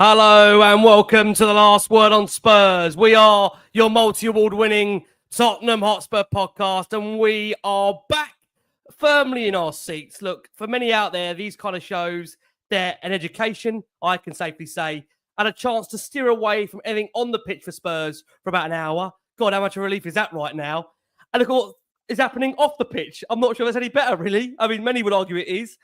Hello and welcome to the Last Word on Spurs. We are your multi-award winning Tottenham Hotspur podcast and we are back firmly in our seats. Look, for many out there, these kind of shows, they're an education, I can safely say, and a chance to steer away from anything on the pitch for Spurs for about an hour. God, how much of a relief is that right now? And look what is happening off the pitch. I'm not sure that's any better, really. I mean, many would argue it is.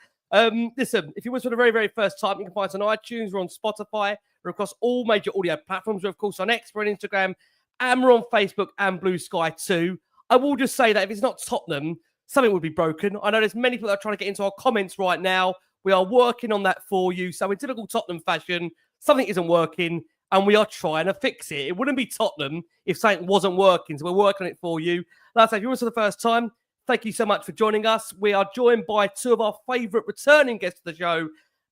Listen, if you watch for the very, very first time, you can find us on iTunes, we're on Spotify, we're across all major audio platforms. We're, of course, on X, we're on Instagram, and we're on Facebook and Blue Sky too. I will just say that if it's not Tottenham, something would be broken. I know there's many people that are trying to get into our comments right now. We are working on that for you. So in typical Tottenham fashion, something isn't working, and we are trying to fix it. It wouldn't be Tottenham if something wasn't working, so we're working on it for you. Like I say, if you're with us for the first time, thank you so much for joining us. We are joined by two of our favourite returning guests of the show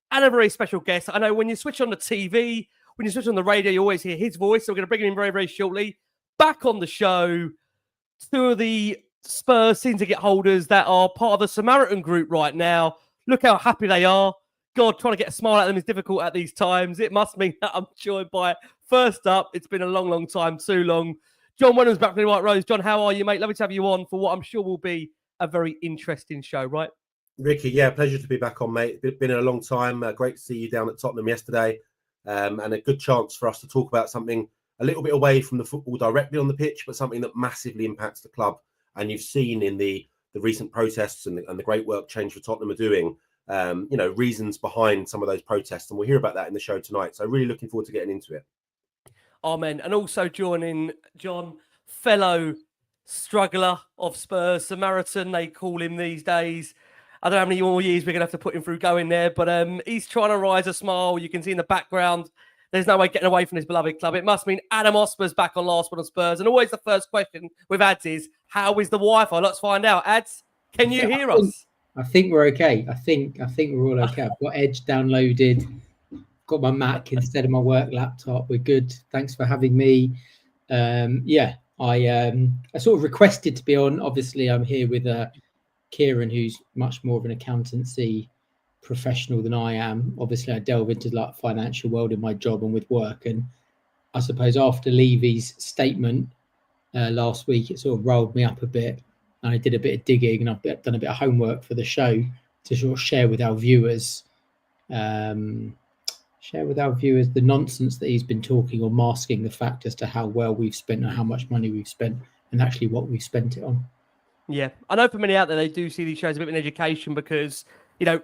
and a very special guest. I know when you switch on the TV, when you switch on the radio, you always hear his voice. So we're going to bring him in very, very shortly. Back on the show, two of the Spurs season ticket holders that are part of the Samaritan group right now. Look how happy they are. God, trying to get a smile at them is difficult at these times. It must mean that I'm joined by, first up, it's been a long, long time, too long, John Wenham's back from the White Rose. John, how are you, mate? Lovely to have you on for what I'm sure will be a very interesting show, right? Ricky, yeah, pleasure to be back on, mate. It's been a long time. Great to see you down at Tottenham yesterday. And a good chance for us to talk about something a little bit away from the football directly on the pitch, but something that massively impacts the club. And you've seen in the recent protests and the great work Change for Tottenham are doing, reasons behind some of those protests. And we'll hear about that in the show tonight. So really looking forward to getting into it. Amen. And also joining John, fellow struggler of Spurs, Samaritan, they call him these days. I don't know how many more years we're going to have to put him through going there, but he's trying to rise a smile. You can see in the background, there's no way getting away from his beloved club. It must mean Adam Osper's back on Last One on Spurs. And always the first question with Ads is, how is the Wi-Fi? Let's find out. Ads, can you hear us? I think we're okay. I think we're all okay. I've got Edge downloaded. Got my Mac instead of my work laptop. We're good. Thanks for having me. I sort of requested to be on. Obviously, I'm here with Kieran, who's much more of an accountancy professional than I am. Obviously, I delve into like financial world in my job and with work. And I suppose after Levy's statement last week, it sort of rolled me up a bit. And I did a bit of digging and I've done a bit of homework for the show to sort of share with our viewers. The nonsense that he's been talking or masking the fact as to how well we've spent and how much money we've spent and actually what we've spent it on. Yeah, I know for many out there, they do see these shows a bit of an education because, Kieran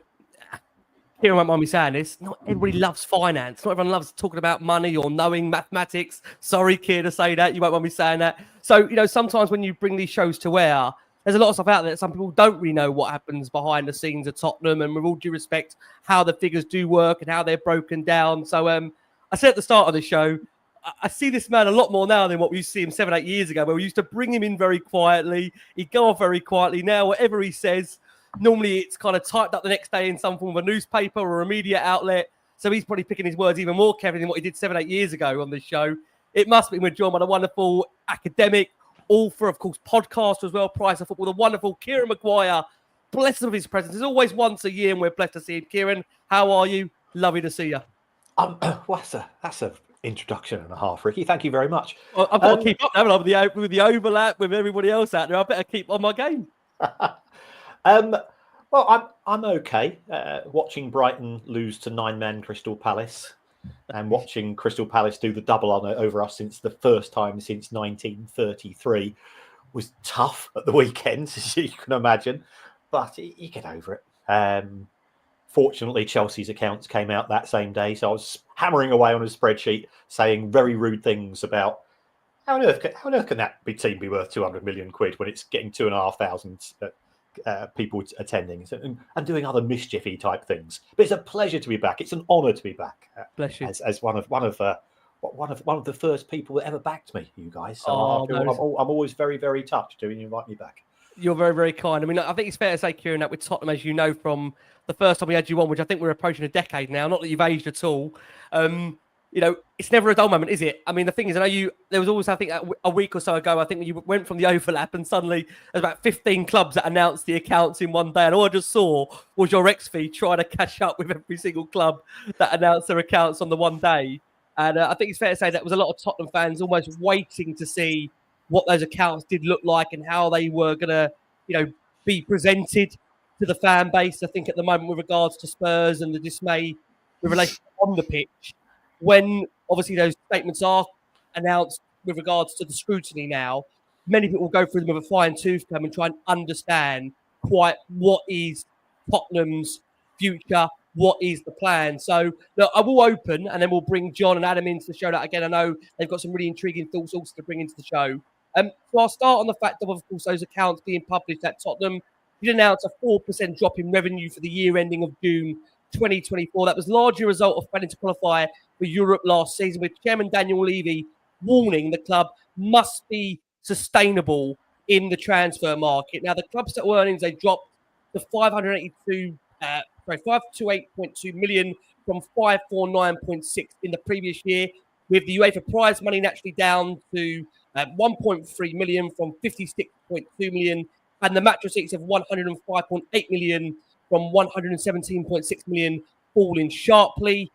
won't mind me saying this, not everybody loves finance. Not everyone loves talking about money or knowing mathematics. Sorry, Kieran, to say that. You won't mind me saying that. So, sometimes when you bring these shows to air, there's a lot of stuff out there that some people don't really know what happens behind the scenes at Tottenham, and with all due respect, how the figures do work and how they're broken down. So I said at the start of the show, I see this man a lot more now than what we used to see him 7-8 years ago, where we used to bring him in very quietly. He'd go off very quietly. Now, whatever he says, normally it's kind of typed up the next day in some form of a newspaper or a media outlet. So he's probably picking his words even more carefully than what he did 7-8 years ago on this show. It must be we're joined by the wonderful academic, author, of course, podcaster as well, Price of Football, the wonderful Kieran Maguire. Blessed of his presence. There's always once a year and we're blessed to see him. Kieran, how are you? Lovely to see you. That's a introduction and a half, Ricky. Thank you very much. Well, I've got to keep up now with the overlap with everybody else out there. I better keep on my game. Well, I'm okay. Watching Brighton lose to 9-men Crystal Palace and watching Crystal Palace do the double over us since the first time since 1933 was tough at the weekend, as you can imagine. But you get over it. Fortunately, Chelsea's accounts came out that same day, so I was hammering away on a spreadsheet saying very rude things about how on earth can that team be worth 200 million quid when it's getting 2,500 people attending and doing other mischiefy type things. But it's a pleasure to be back. It's an honour to be back. Bless you. As one of the first people that ever backed me, you guys. So I'm always very, very touched when you invite me back. You're very, very kind. I mean, I think it's fair to say, Kieran, that with Tottenham, as you know from the first time we had you on, which I think we're approaching a decade now, not that you've aged at all, it's never a dull moment, is it? I mean, the thing is, there was always, I think, a week or so ago, I think you went from the overlap and suddenly there's about 15 clubs that announced the accounts in one day. And all I just saw was your ex-fee trying to catch up with every single club that announced their accounts on the one day. And I think it's fair to say that was a lot of Tottenham fans almost waiting to see what those accounts did look like and how they were going to, be presented to the fan base. I think at the moment with regards to Spurs and the dismay with relation on the pitch, when obviously those statements are announced with regards to the scrutiny now, many people will go through them with a fine-tooth comb and try and understand quite what is Tottenham's future, what is the plan. So look, I will open and then we'll bring John and Adam into the show. That again, I know they've got some really intriguing thoughts also to bring into the show. So I'll start on the fact of course, those accounts being published at Tottenham did announce a 4% drop in revenue for the year ending of June 2024. That was largely a result of failing to qualify for Europe last season, with Chairman Daniel Levy warning the club must be sustainable in the transfer market. Now, the club's total earnings, they dropped to 528.2 million from 549.6 in the previous year, with the UEFA prize money naturally down to 1.3 million from 56.2 million, and the match receipts of 105.8 million from 117.6 million falling sharply.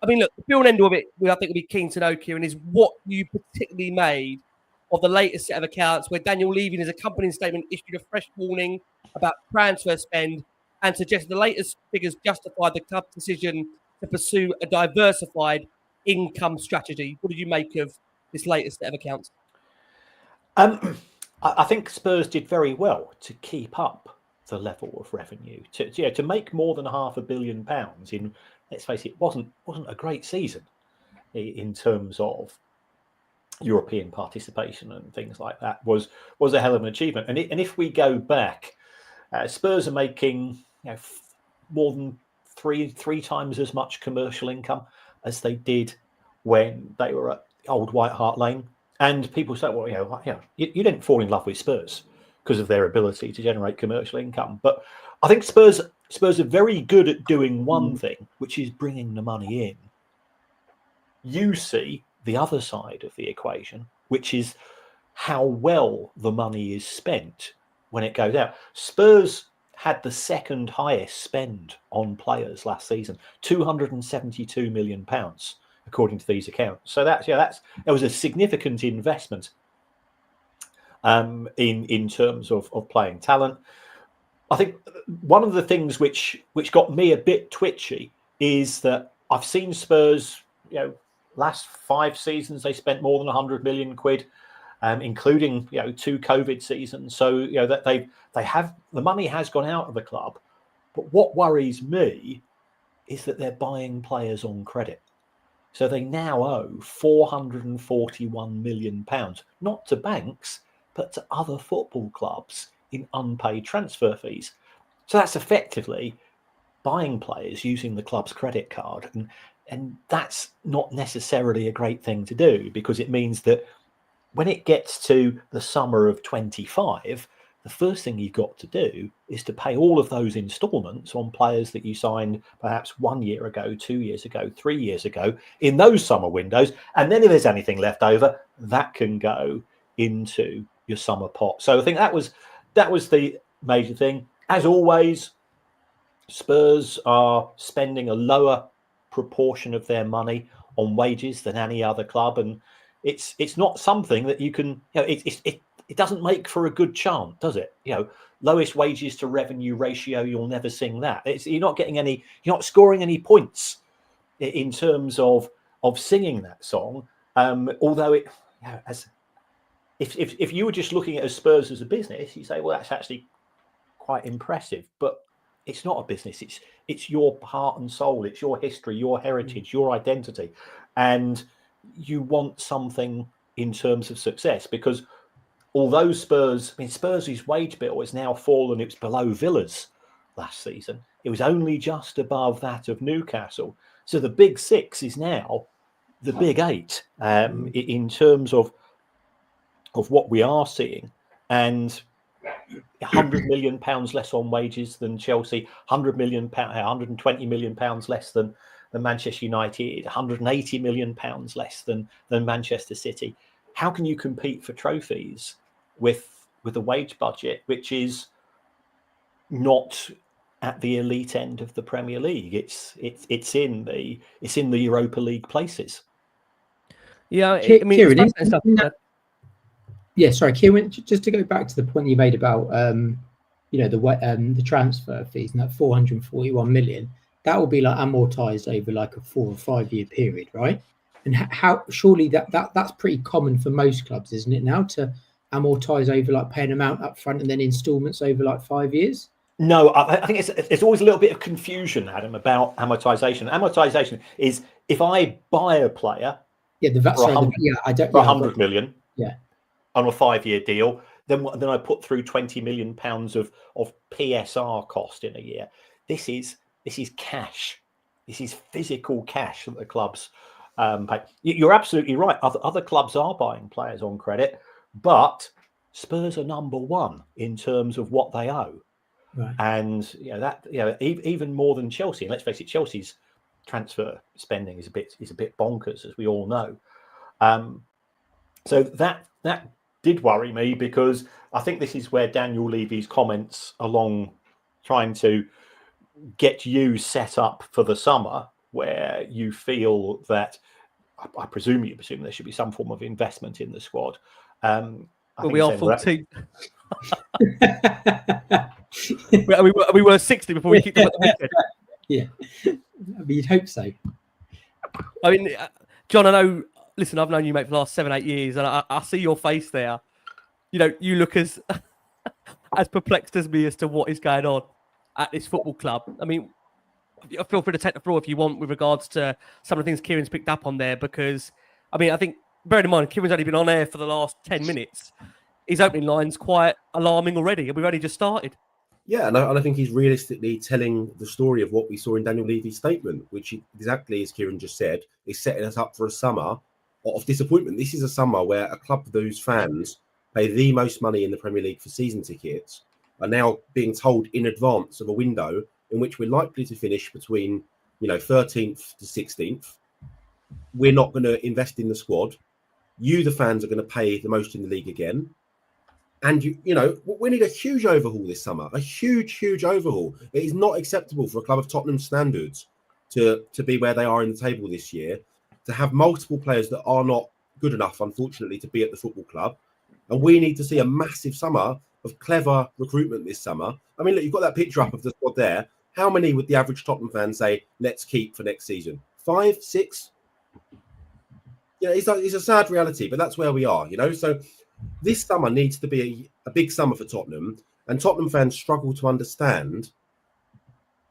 I mean, look, the be all and end all of it, I think we'll be keen to know, Kieran, is what you particularly made of the latest set of accounts where Daniel Levy in his accompanying statement issued a fresh warning about transfer spend and suggested the latest figures justified the club's decision to pursue a diversified income strategy. What did you make of this latest set of accounts? I think Spurs did very well to keep up the level of revenue. To make more than £500 million in, let's face it, wasn't a great season in terms of European participation and things like that. Was a hell of an achievement. And if we go back, Spurs are making more than three times as much commercial income as they did when they were at Old White Hart Lane. And people say, well, you didn't fall in love with Spurs because of their ability to generate commercial income. But I think Spurs are very good at doing one thing, which is bringing the money in. You see the other side of the equation, which is how well the money is spent when it goes out. Spurs had the second highest spend on players last season, £272 million. According to these accounts. So there was a significant investment in terms of playing talent. I think one of the things which got me a bit twitchy is that I've seen Spurs, last 5 seasons they spent more than 100 million quid, including 2 COVID seasons. So that they have, the money has gone out of the club. But what worries me is that they're buying players on credit. So they now owe £441 million, not to banks, but to other football clubs in unpaid transfer fees. So that's effectively buying players using the club's credit card. And that's not necessarily a great thing to do, because it means that when it gets to the summer of 25, the first thing you've got to do is to pay all of those instalments on players that you signed perhaps 1 year ago, 2 years ago, 3 years ago in those summer windows. And then if there's anything left over, that can go into your summer pot. So I think that was the major thing. As always, Spurs are spending a lower proportion of their money on wages than any other club. And it's not something that you can, it doesn't make for a good chant, does it? Lowest wages to revenue ratio, you'll never sing that. You're not scoring any points in terms of singing that song. Although if you were just looking at Spurs as a business, you say, well, that's actually quite impressive. But it's not a business. It's your heart and soul. It's your history, your heritage, your identity, and you want something in terms of success, because although Spurs' wage bill has now fallen, it was below Villa's last season. It was only just above that of Newcastle. So the big 6 is now the big 8 in terms of what we are seeing. And £100 million less on wages than Chelsea, £120 million less than Manchester United, £180 million less than Manchester City. How can you compete for trophies with a wage budget which is not at the elite end of the Premier League? It's in the Europa League places. Yeah, I mean, Kieran, stuff. Sorry, Kieran. Just to go back to the point you made about the transfer fees and that 441 million, that will be like amortized over like a 4 or 5 year period, right? And how surely that's pretty common for most clubs, isn't it now, to amortize over like paying amount up front and then installments over like 5 years? No, I think it's always a little bit of confusion, Adam, about amortization. Amortization is if I buy a player, for 100 million, on a 5 year deal, then I put through £20 million of PSR cost in a year. This is cash. This is physical cash that the clubs pay. You're absolutely right. Other clubs are buying players on credit, but Spurs are number one in terms of what they owe. Right. And even more than Chelsea. And let's face it, Chelsea's transfer spending is a bit bonkers, as we all know. So that did worry me, because I think this is where Daniel Levy's comments along trying to get you set up for the summer, where you feel that I presume there should be some form of investment in the squad. We are 14. we were 60 before we kicked them at the weekend. Yeah, I mean, you'd hope so. I mean, John, I know. Listen, I've known you, mate, for the last 7-8 years, and I see your face there. You look as perplexed as me as to what is going on at this football club. I mean, feel free to take the floor if you want with regards to some of the things Kieran's picked up on there, because, I mean, I think, bearing in mind, Kieran's only been on air for the last 10 minutes. His opening line's quite alarming already, and we've only just started. Yeah, and I think he's realistically telling the story of what we saw in Daniel Levy's statement, which exactly as Kieran just said, is setting us up for a summer of disappointment. This is a summer where a club whose fans pay the most money in the Premier League for season tickets are now being told in advance of a window in which we're likely to finish between 13th to 16th. We're not going to invest in the squad. You, the fans, are going to pay the most in the league again. And, we need a huge overhaul this summer, a huge overhaul. It is not acceptable for a club of Tottenham standards to be where they are in the table this year, to have multiple players that are not good enough, unfortunately, to be at the football club. And we need to see a massive summer of clever recruitment this summer. I mean, look, you've got that picture up of the squad there. How many would the average Tottenham fan say, let's keep for next season? 5, 6? It's a sad reality, but that's where we are, So this summer needs to be a big summer for Tottenham, and Tottenham fans struggle to understand,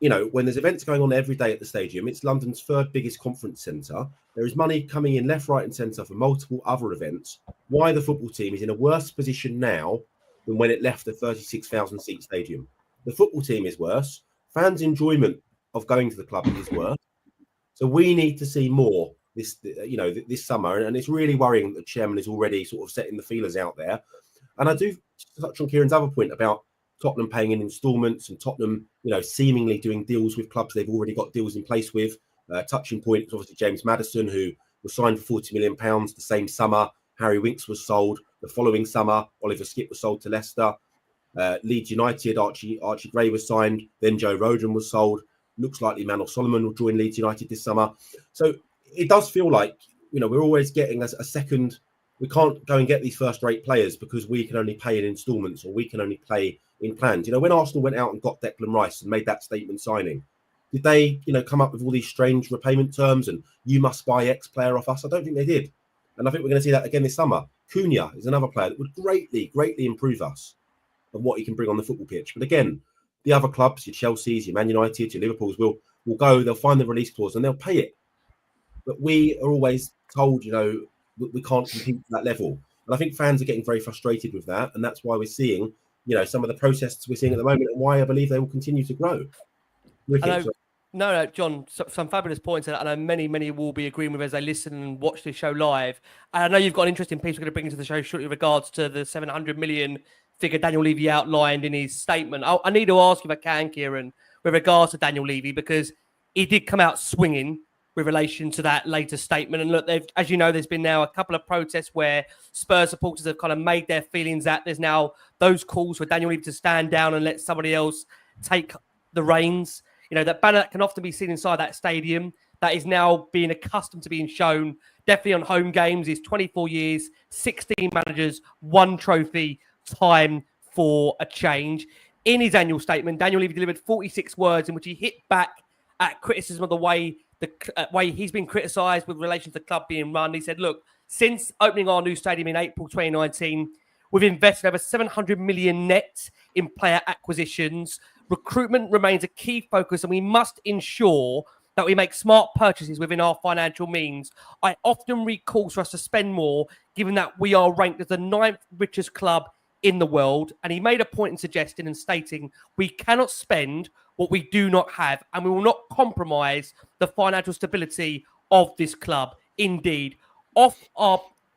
when there's events going on every day at the stadium. It's London's third biggest conference centre. There is money coming in left, right and centre for multiple other events. Why the football team is in a worse position now than when it left the 36,000 seat stadium. The football team is worse. Fans' enjoyment of going to the club is worse. So we need to see more this summer, and it's really worrying that the chairman is already sort of setting the feelers out there. And I do touch on Kieran's other point about Tottenham paying in instalments and Tottenham, seemingly doing deals with clubs they've already got deals in place with. Touching point is obviously James Maddison, who was signed for £40 million the same summer. Harry Winks was sold. The following summer, Oliver Skipp was sold to Leicester. Leeds United, Archie Gray was signed. Then Joe Rodon was sold. Looks like Emmanuel Solomon will join Leeds United this summer. So it does feel like, we're always getting a second. We can't go and get these first-rate players because we can only pay in instalments, or we can only play in plans. When Arsenal went out and got Declan Rice and made that statement signing, did they, come up with all these strange repayment terms and you must buy X player off us? I don't think they did. And I think we're going to see that again this summer. Cunha is another player that would greatly improve us of what he can bring on the football pitch. But again, the other clubs, your Chelsea's, your Man United, your Liverpool's will go, they'll find the release clause and they'll pay it. But we are always told, we can't compete at that level. And I think fans are getting very frustrated with that. And that's why we're seeing, some of the protests we're seeing at the moment, and why I believe they will continue to grow. No, John, some fabulous points, and I know many will be agreeing with as they listen and watch this show live. And I know you've got an interesting piece we're going to bring into the show shortly with regards to the 700 million figure Daniel Levy outlined in his statement. I need to ask if I can, Kieran, with regards to Daniel Levy, because he did come out swinging with relation to that latest statement. And look, as you know, there's been now a couple of protests where Spurs supporters have kind of made their feelings that there's now those calls for Daniel Levy to stand down and let somebody else take the reins. You know, that banner that can often be seen inside that stadium that is now being accustomed to being shown definitely on home games is 24 years, 16 managers, 1 trophy, time for a change. In his annual statement, Daniel Levy delivered 46 words in which he hit back at criticism of the way he's been criticised with relation to the club being run. He said, look, since opening our new stadium in April 2019, we've invested over 700 million net in player acquisitions. Recruitment remains a key focus, and we must ensure that we make smart purchases within our financial means. I often read calls for us to spend more, given that we are ranked as the 9th richest club in the world. And he made a point in suggesting and stating we cannot spend what we do not have, and we will not compromise the financial stability of this club. Indeed, our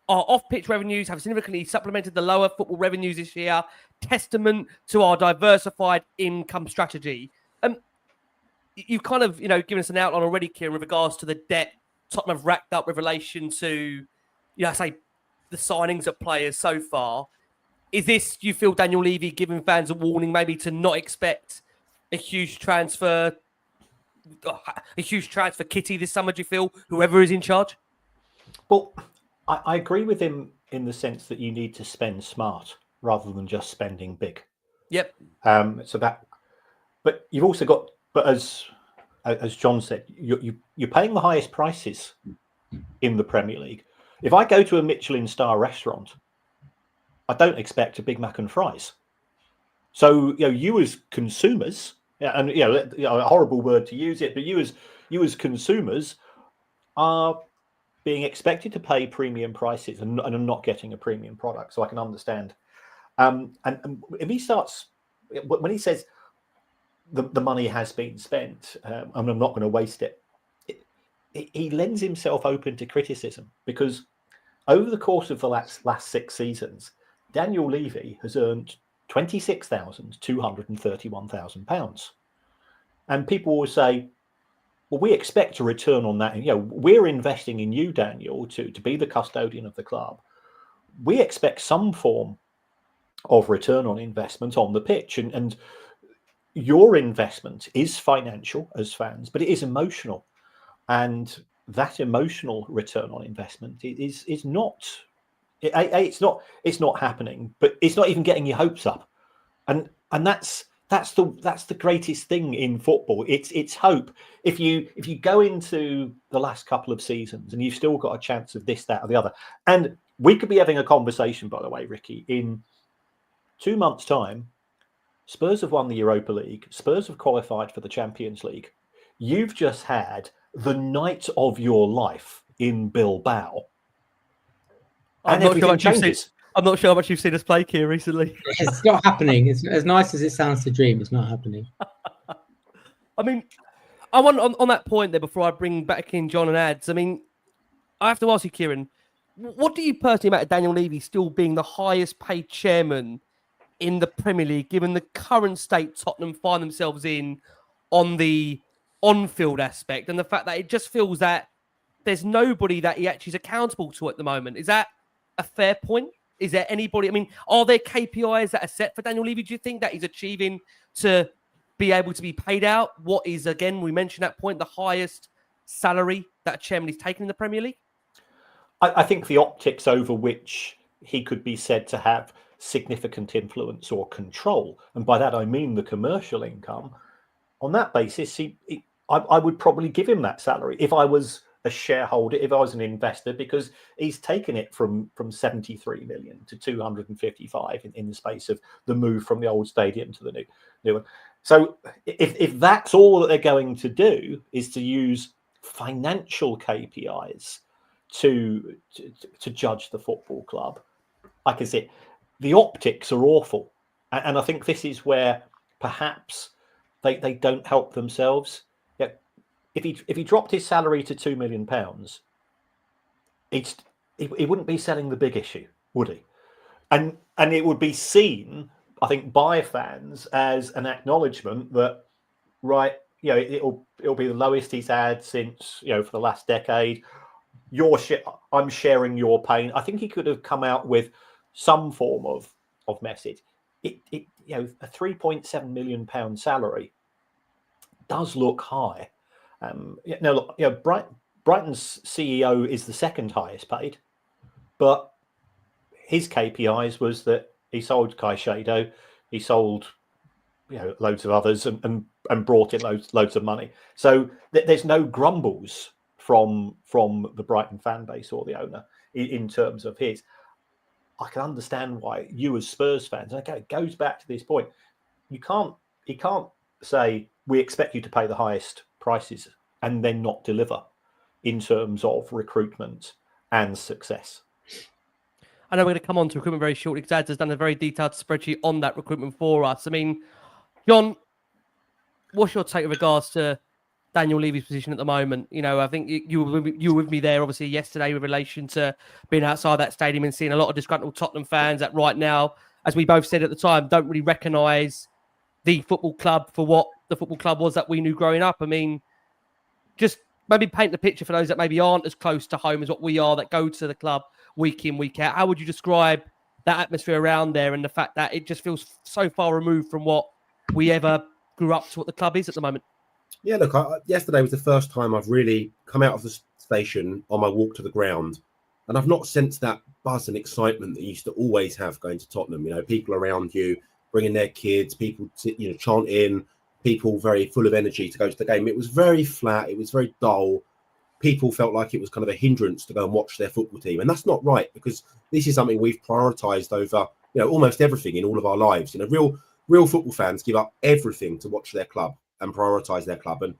off-pitch revenues have significantly supplemented the lower football revenues this year, testament to our diversified income strategy. You've kind of, given us an outline already, Kieran, with regards to the debt Tottenham have racked up with relation to, the signings of players so far. Is this, do you feel, Daniel Levy giving fans a warning maybe to not expect a huge transfer kitty this summer, do you feel, whoever is in charge? Well, I agree with him in the sense that you need to spend smart rather than just spending big. Yep. But you've also got, but as John said, you're paying the highest prices in the Premier League. If I go to a Michelin star restaurant, I don't expect a Big Mac and fries. So you as consumers, and a horrible word to use it, but you as consumers are being expected to pay premium prices and are not getting a premium product. So I can understand. And if he starts, when he says the money has been spent and I'm not going to waste it, he lends himself open to criticism, because over the course of the last 6 seasons, Daniel Levy has earned £26,231,000. And people will say, well, we expect a return on that. We're investing in you, Daniel, to be the custodian of the club. We expect some form of return on investment on the pitch. And your investment is financial as fans, but it is emotional. And that emotional return on investment is not... It's not happening, but it's not even getting your hopes up, and that's the greatest thing in football. It's hope. If you go into the last couple of seasons and you've still got a chance of this, that, or the other, and we could be having a conversation, by the way, Ricky, in 2 months' time. Spurs have won the Europa League. Spurs have qualified for the Champions League. You've just had the night of your life in Bilbao. I'm not sure how much you've seen us play here recently. It's not happening. It's as nice as it sounds to dream. It's not happening. I mean, I want on that point there before I bring back in John and Ads. I mean, I have to ask you, Kieran, what do you personally make of Daniel Levy still being the highest paid chairman in the Premier League, given the current state Tottenham find themselves in on the on-field aspect, and the fact that it just feels that there's nobody that he actually is accountable to at the moment? Is that a fair point? Is there anybody? I mean, are there KPIs that are set for Daniel Levy, do you think, that he's achieving to be able to be paid out what is, again, we mentioned that point, the highest salary that a chairman is taking in the Premier League? I think the optics over which he could be said to have significant influence or control, and by that I mean the commercial income, on that basis, I would probably give him that salary if I was a shareholder, if I was an investor, because he's taken it from 73 million to 255 in the space of the move from the old stadium to the new one. So if that's all that they're going to do is to use financial KPIs to judge the football club, like I said, the optics are awful. And I think this is where perhaps they don't help themselves. If he dropped his salary to £2 million, he wouldn't be selling the big issue, would he? And it would be seen, I think, by fans as an acknowledgement that, right, it'll be the lowest he's had since for the last decade. I'm sharing your pain. I think he could have come out with some form of message. A £3.7 million salary does look high. Brighton's CEO is the second highest paid, but his KPIs was that he sold Caicedo, he sold loads of others, and brought in loads of money. So there's no grumbles from the Brighton fan base or the owner in terms of his. I can understand why you as Spurs fans. Okay, it goes back to this point. He can't say we expect you to pay the highest prices and then not deliver in terms of recruitment and success. I know we're going to come on to recruitment very shortly because Ads has done a very detailed spreadsheet on that recruitment for us. I mean, John, what's your take with regards to Daniel Levy's position at the moment? I think you were with me there, obviously, yesterday with relation to being outside that stadium and seeing a lot of disgruntled Tottenham fans that right now, as we both said at the time, don't really recognise the football club for what the football club was that we knew growing up. I mean, just maybe paint the picture for those that maybe aren't as close to home as what we are, that go to the club week in, week out. How would you describe that atmosphere around there and the fact that it just feels so far removed from what we ever grew up to, what the club is at the moment? Yeah, look, yesterday was the first time I've really come out of the station on my walk to the ground, and I've not sensed that buzz and excitement that you used to always have going to Tottenham. People around you bringing their kids, people chanting, people very full of energy to go to the game. It was very flat. It was very dull. People felt like it was kind of a hindrance to go and watch their football team, and that's not right, because this is something we've prioritised over almost everything in all of our lives. Real football fans give up everything to watch their club and prioritise their club, and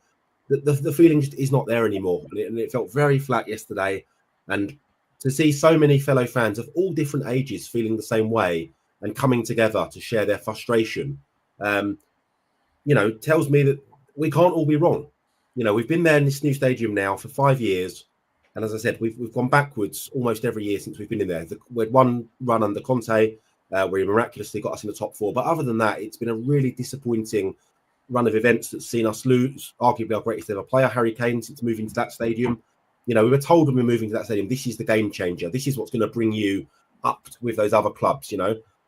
the feeling just is not there anymore. And it felt very flat yesterday, and to see so many fellow fans of all different ages feeling the same way and coming together to share their frustration, tells me that we can't all be wrong. We've been there in this new stadium now for 5 years, and as I said, we've gone backwards almost every year since we've been in there. We had one run under Conte where he miraculously got us in the top four, but other than that, it's been a really disappointing run of events that's seen us lose arguably our greatest ever player, Harry Kane, since moving to that stadium. We were told when we were moving to that stadium, this is the game changer. This is what's going to bring you up with those other clubs,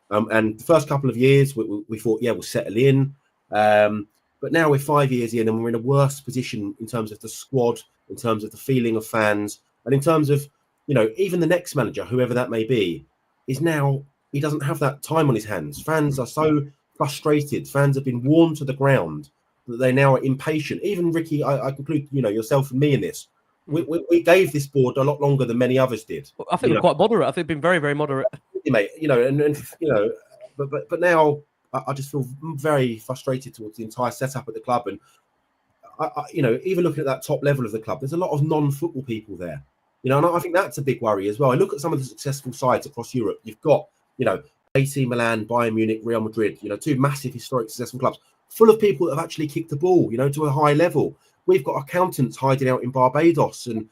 And the first couple of years, we thought, we'll settle in. But now we're 5 years in and we're in a worse position in terms of the squad, in terms of the feeling of fans, and in terms of, even the next manager, whoever that may be, he doesn't have that time on his hands. Fans are so frustrated. Fans have been worn to the ground that they now are impatient. Even Ricky, I conclude, yourself and me in this. We gave this board a lot longer than many others did. Well, I think we're quite moderate. I think we've been very, very moderate. Mate, but now I just feel very frustrated towards the entire setup at the club. And, even looking at that top level of the club, there's a lot of non-football people there. And I think that's a big worry as well. I look at some of the successful sides across Europe. You've got, AC Milan, Bayern Munich, Real Madrid, two massive historic successful clubs full of people that have actually kicked the ball, to a high level. We've got accountants hiding out in Barbados and,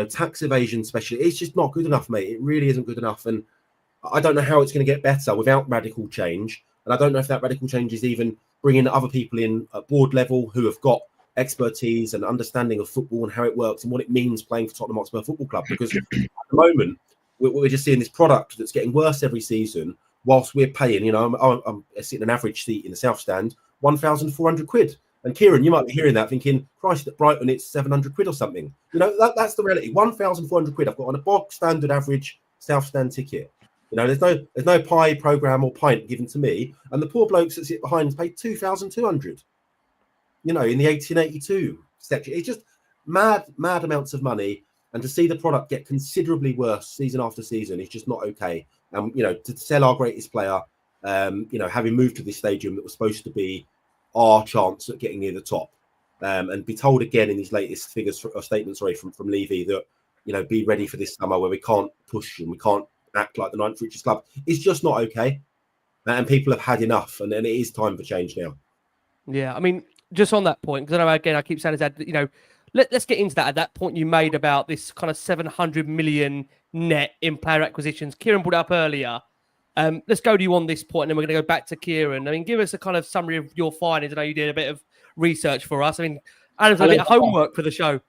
tax evasion specialists. It's just not good enough, mate. It really isn't good enough. And I don't know how it's going to get better without radical change. And I don't know if that radical change is even bringing other people in at board level who have got expertise and understanding of football and how it works and what it means playing for Tottenham Hotspur Football Club. Because at the moment, we're just seeing this product that's getting worse every season, whilst we're paying, I'm sitting an average seat in the South Stand, £1,400. And Kieran, you might be hearing that thinking, Christ, at Brighton, it's £700 or something. That's the reality. £1,400 I've got on a bog standard average South Stand ticket. There's no pie, programme or pint given to me. And the poor blokes that sit behind pay £2,200, in the 1882 section. It's just mad amounts of money. And to see the product get considerably worse season after season is just not okay. And, to sell our greatest player, having moved to this stadium that was supposed to be our chance at getting near the top, and be told again in these latest statements from Levy that, be ready for this summer where we can't push and we can't act like the ninth richest club, is just not okay. And people have had enough, and it is time for change now. Yeah, I mean, just on that point, because I know, again, I keep saying that, let's get into that. At that point you made about this kind of 700 million net in player acquisitions, Kieran brought it up earlier. Let's go to you on this point, and then we're going to go back to Kieran. I mean, give us a kind of summary of your findings. I know you did a bit of research for us. I mean, Adam's done a bit of homework for the show.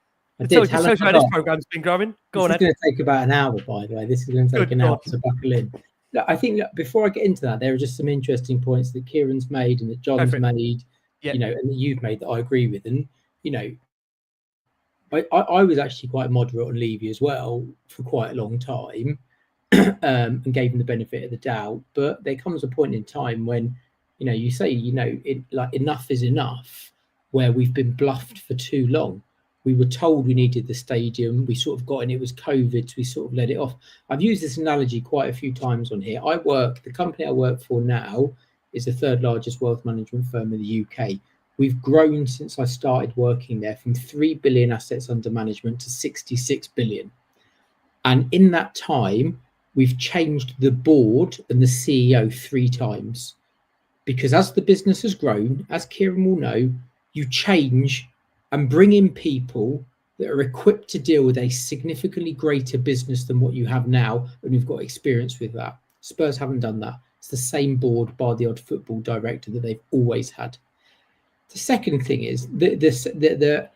Tell us how this program's been growing. Go on, This is going to take about an hour, by the way. This is going to take an hour to buckle in. Look, I think before I get into that, there are just some interesting points that Kieran's made and that John's made, and that you've made that I agree with. And, I was actually quite moderate on Levy as well for quite a long time, and gave him the benefit of the doubt. But there comes a point in time when, you say, enough is enough, where we've been bluffed for too long. We were told we needed the stadium. We sort of got in. It was COVID, so we sort of let it off. I've used this analogy quite a few times on here. The company I work for now is the third largest wealth management firm in the UK. We've grown since I started working there from 3 billion assets under management to 66 billion. And in that time, we've changed the board and the CEO 3 times. Because as the business has grown, as Kieran will know, you change and bring in people that are equipped to deal with a significantly greater business than what you have now, and you've got experience with that. Spurs haven't done that. It's the same board, bar the odd football director, that they've always had. The second thing is the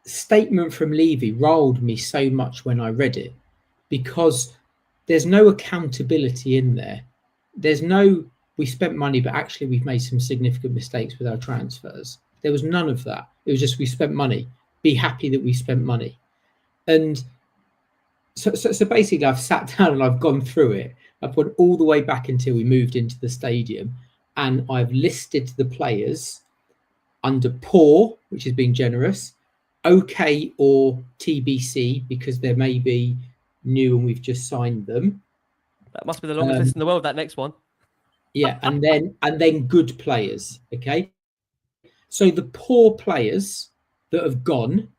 statement from Levy riled me so much when I read it, because there's no accountability in there. There's no, we spent money, but actually we've made some significant mistakes with our transfers. There was none of that. It was just, we spent money. Be happy that we spent money. And so basically I've sat down and I've gone through it. I've put all the way back until we moved into the stadium, and I've listed the players under poor, which is being generous, okay or TBC, because they may be new and we've just signed them. That must be the longest list in the world, that next one. Yeah, and then good players, okay? So the poor players that have gone,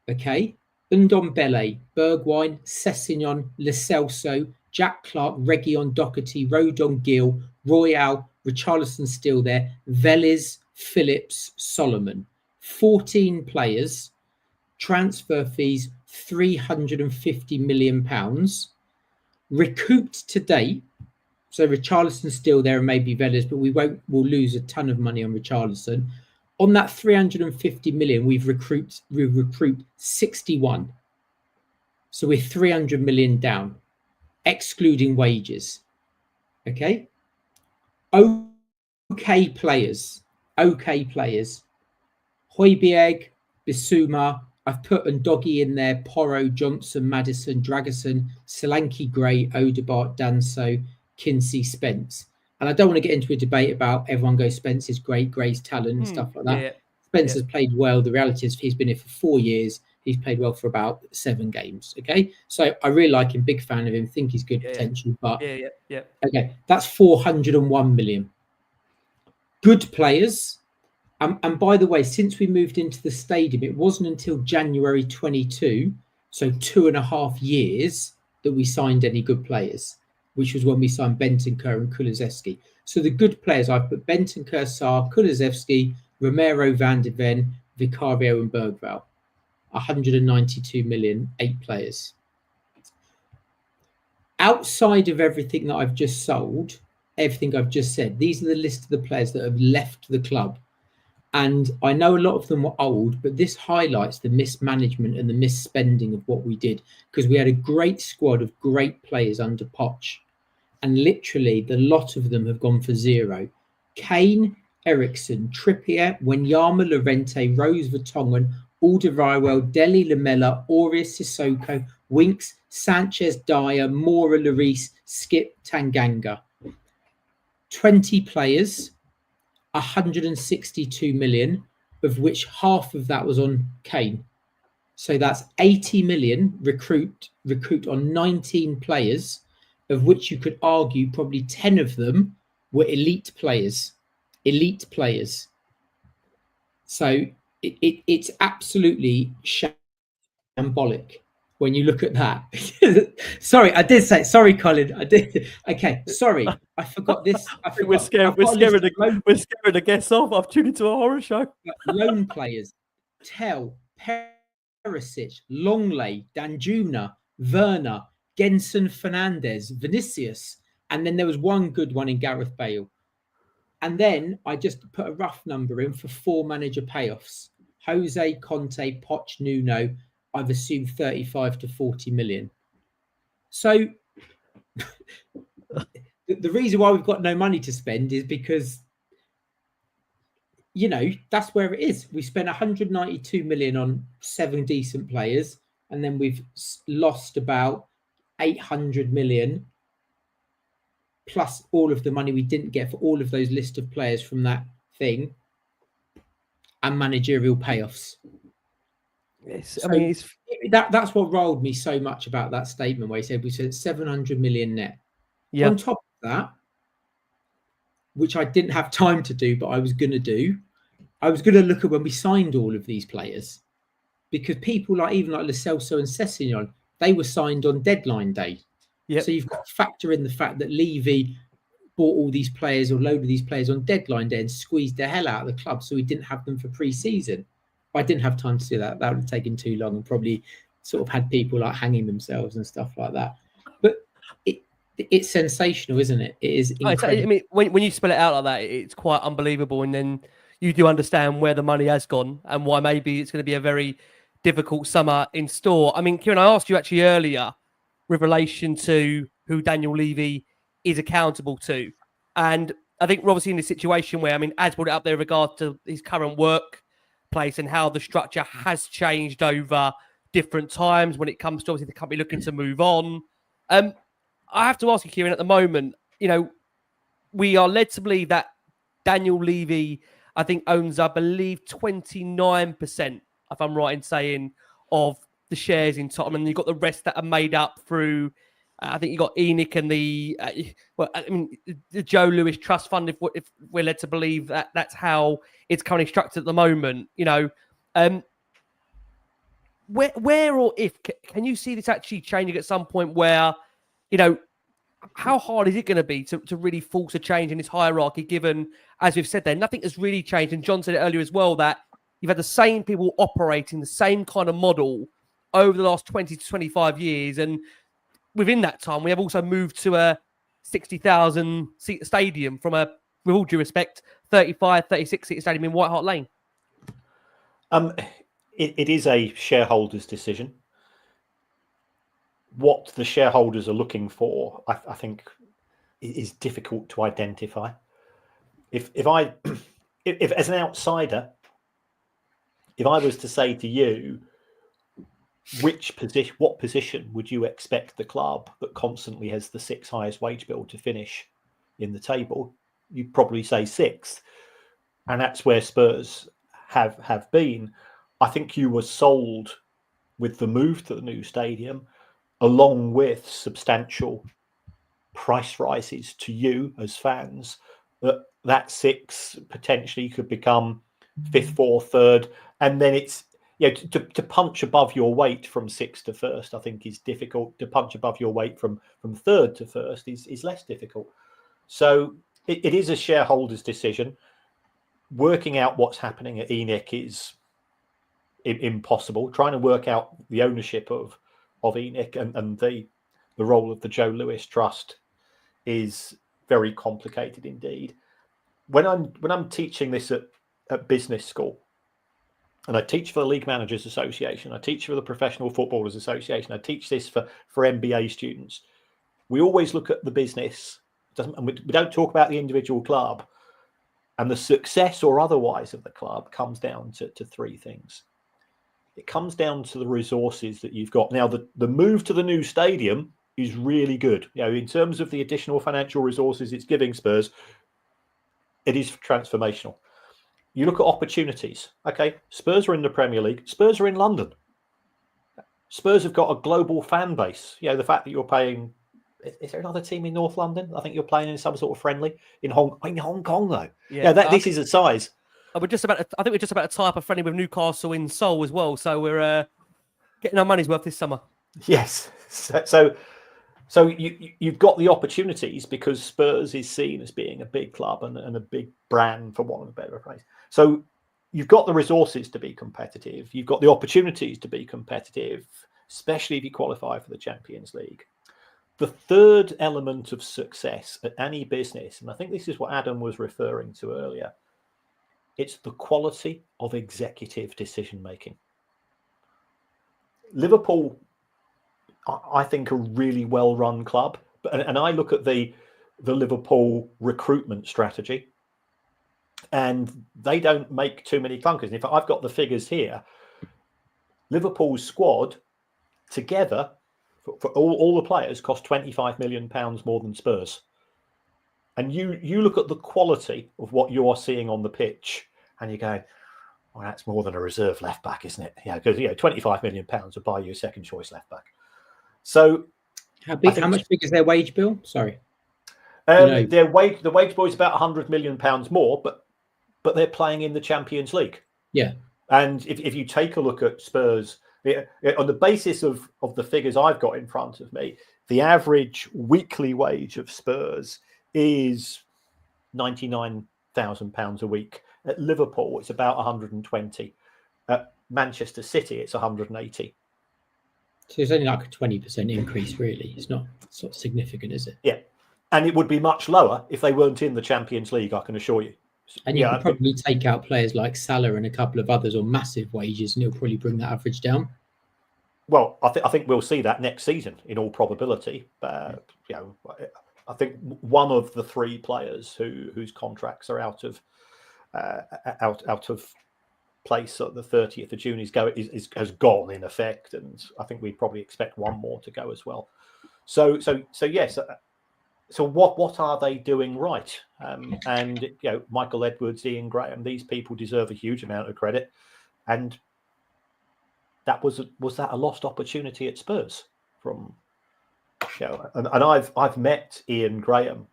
okay, Ndombele, Bergwijn, Sessegnon, Lo Celso, Jack Clark, Reguilon, Doherty, Rodon, Gill, Royale, Richarlison still there, Vélez, Phillips, Solomon. 14 players, transfer fees £350 million, recouped to date. So Richarlison's still there and maybe Vélez, but we'll lose a ton of money on Richarlison. On that 350 million, we've recruited 61. So we're 300 million down, excluding wages. Okay. Okay players. Højbjerg, Bissouma. I've put Ndoggy in there, Porro, Johnson, Maddison, Dragerson, Solanke, Gray, Odegaard, Danso, Kinsey, Spence. And I don't want to get into a debate about everyone goes Spence is great, Gray's talent and stuff like that. Yeah. Spence has played well. The reality is he's been here for 4 years. He's played well for about 7 games. Okay. So I really like him, big fan of him, think he's good potential. But okay, that's 401 million. Good players. And by the way, since we moved into the stadium, it wasn't until January 22, so 2.5 years, that we signed any good players, which was when we signed Bentancur and Kulusevski. So the good players, I've put Bentancur, Sarr, Kulusevski, Romero, Van de Ven, Vicario and Bergvall. 192 million, 8 players. Outside of everything that I've just sold, everything I've just said, these are the list of the players that have left the club. And I know a lot of them were old, but this highlights the mismanagement and the misspending of what we did, because we had a great squad of great players under Poch. And literally, the lot of them have gone for zero. Kane, Eriksson, Trippier, Wanyama, Llorente, Rose, Vertonghen, Alderweireld, Dele, Lamela, Aureus, Sissoko, Winks, Sanchez, Dyer, Mora, Lloris, Skip, Tanganga. 20 players, 162 million, of which half of that was on Kane. So that's 80 million recruit on 19 players, of which you could argue probably 10 of them were elite players. So it's absolutely shambolic when you look at that. Sorry, I did say, sorry, Colin. I did. Okay, sorry. I forgot this. We're scared to guess off. I've tuned into a horror show. Lone players. Tell, Perisic, Longley, Danjuma, Werner, Genson Fernandez, Vinicius, and then there was one good one in Gareth Bale. And then I just put a rough number in for 4 manager payoffs. Jose, Conte, Poch, Nuno, I've assumed 35 to 40 million. So the reason why we've got no money to spend is because, you know, that's where it is. We spent 192 million on 7 decent players, and then we've lost about 800 million plus all of the money we didn't get for all of those list of players from that thing and managerial payoffs. Yes, So I mean, that's what rolled me so much about that statement where he said we said 700 million net. yeah, On top of that, which I didn't have time to do, but I was going to do, I was going to look at when we signed all of these players, because people like even like Lo Celso and Sessegnon, they were signed on deadline day. Yep. So you've got to factor in the fact that Levy bought all these players or loaded these players on deadline day and squeezed the hell out of the club, so we didn't have them for pre-season. I didn't have time to do that. That would have taken too long and probably sort of had people like hanging themselves and stuff like that. But it's sensational, isn't it? It is incredible. I mean, when you spell it out like that, it's quite unbelievable. And then you do understand where the money has gone and why maybe it's going to be a very difficult summer in store. I mean, Kieran, I asked you actually earlier with relation to who Daniel Levy is accountable to. And I think we're obviously in a situation where, I mean, Az brought it up there in regard to his current workplace and how the structure has changed over different times when it comes to obviously the company looking to move on. I have to ask you, Kieran, at the moment, you know, we are led to believe that Daniel Levy, I think, owns, I believe, 29%, if I'm right in saying, of the shares in Tottenham. And you've got the rest that are made up through, I think you've got ENIC and the Joe Lewis Trust Fund, if we're led to believe that that's how it's currently structured at the moment. You know, where or if, can you see this actually changing at some point where, you know, how hard is it going to be to really force a change in this hierarchy, given, as we've said there, nothing has really changed. And John said it earlier as well, that you've had the same people operating the same kind of model over the last 20 to 25 years. And within that time, we have also moved to a 60,000 seat stadium from a, with all due respect, 35, 36 seat stadium in White Hart Lane. It is a shareholder's decision. What the shareholders are looking for, I think, is difficult to identify. If as an outsider, if I was to say to you, what position would you expect the club that constantly has the 6th highest wage bill to finish in the table? You'd probably say 6th, and that's where Spurs have been. I think you were sold with the move to the new stadium, along with substantial price rises to you as fans, that 6 potentially could become 5th, 4th, 3rd, and then it's, you know, to punch above your weight from 6th to 1st, I think is difficult. To punch above your weight from 3rd to 1st is less difficult. So it is a shareholder's decision. Working out what's happening at ENIC is impossible. Trying to work out the ownership of ENIC and the role of the Joe Lewis Trust is very complicated indeed. When I'm teaching this at business school, and I teach for the League Managers Association, I teach for the Professional Footballers Association, I teach this for MBA students, we always look at the business, and we don't talk about the individual club, and the success or otherwise of the club comes down to 3 things. It comes down to the resources that you've got. Now, the move to the new stadium is really good. You know, in terms of the additional financial resources it's giving Spurs, it is transformational. You look at opportunities. Okay, Spurs are in the Premier League. Spurs are in London. Spurs have got a global fan base. You know, the fact that you're paying... Is there another team in North London? I think you're playing in some sort of friendly in Hong Kong, though. Yeah, this is a size. I think we're just about to tie up a friendly with Newcastle in Seoul as well. So we're getting our money's worth this summer. Yes. So you've got the opportunities because Spurs is seen as being a big club and a big brand, for want of a better phrase. So you've got the resources to be competitive. You've got the opportunities to be competitive, especially if you qualify for the Champions League. the third element of success at any business, and I think this is what Adam was referring to earlier, it's the quality of executive decision making. Liverpool, I think, a really well-run club, and I look at the Liverpool recruitment strategy, and they don't make too many clunkers. And if I've got the figures here, Liverpool's squad together for all the players cost £25 million more than Spurs. And you look at the quality of what you are seeing on the pitch, and you're going, well, that's more than a reserve left back, isn't it? Yeah, because £25 million would buy you a second choice left back. So how much big is their wage bill? Sorry. The wage bill is about £100 million more, but they're playing in the Champions League. Yeah. And if you take a look at Spurs, on the basis of the figures I've got in front of me, the average weekly wage of Spurs is £99,000 a week. At Liverpool, it's about 120. At Manchester City, it's 180. So it's only like a 20% increase, really. It's not sort of significant, is it? Yeah. And it would be much lower if they weren't in the Champions League, I can assure you. And you could probably take out players like Salah and a couple of others on massive wages, and it'll probably bring that average down. Well, I think we'll see that next season, in all probability. I think one of the three players whose contracts are out of place at the 30th of June has gone in effect, and I think we probably expect one more to go as well. So yes. So what are they doing right? And Michael Edwards, Ian Graham, these people deserve a huge amount of credit. And that was that a lost opportunity at Spurs from and I've met Ian Graham,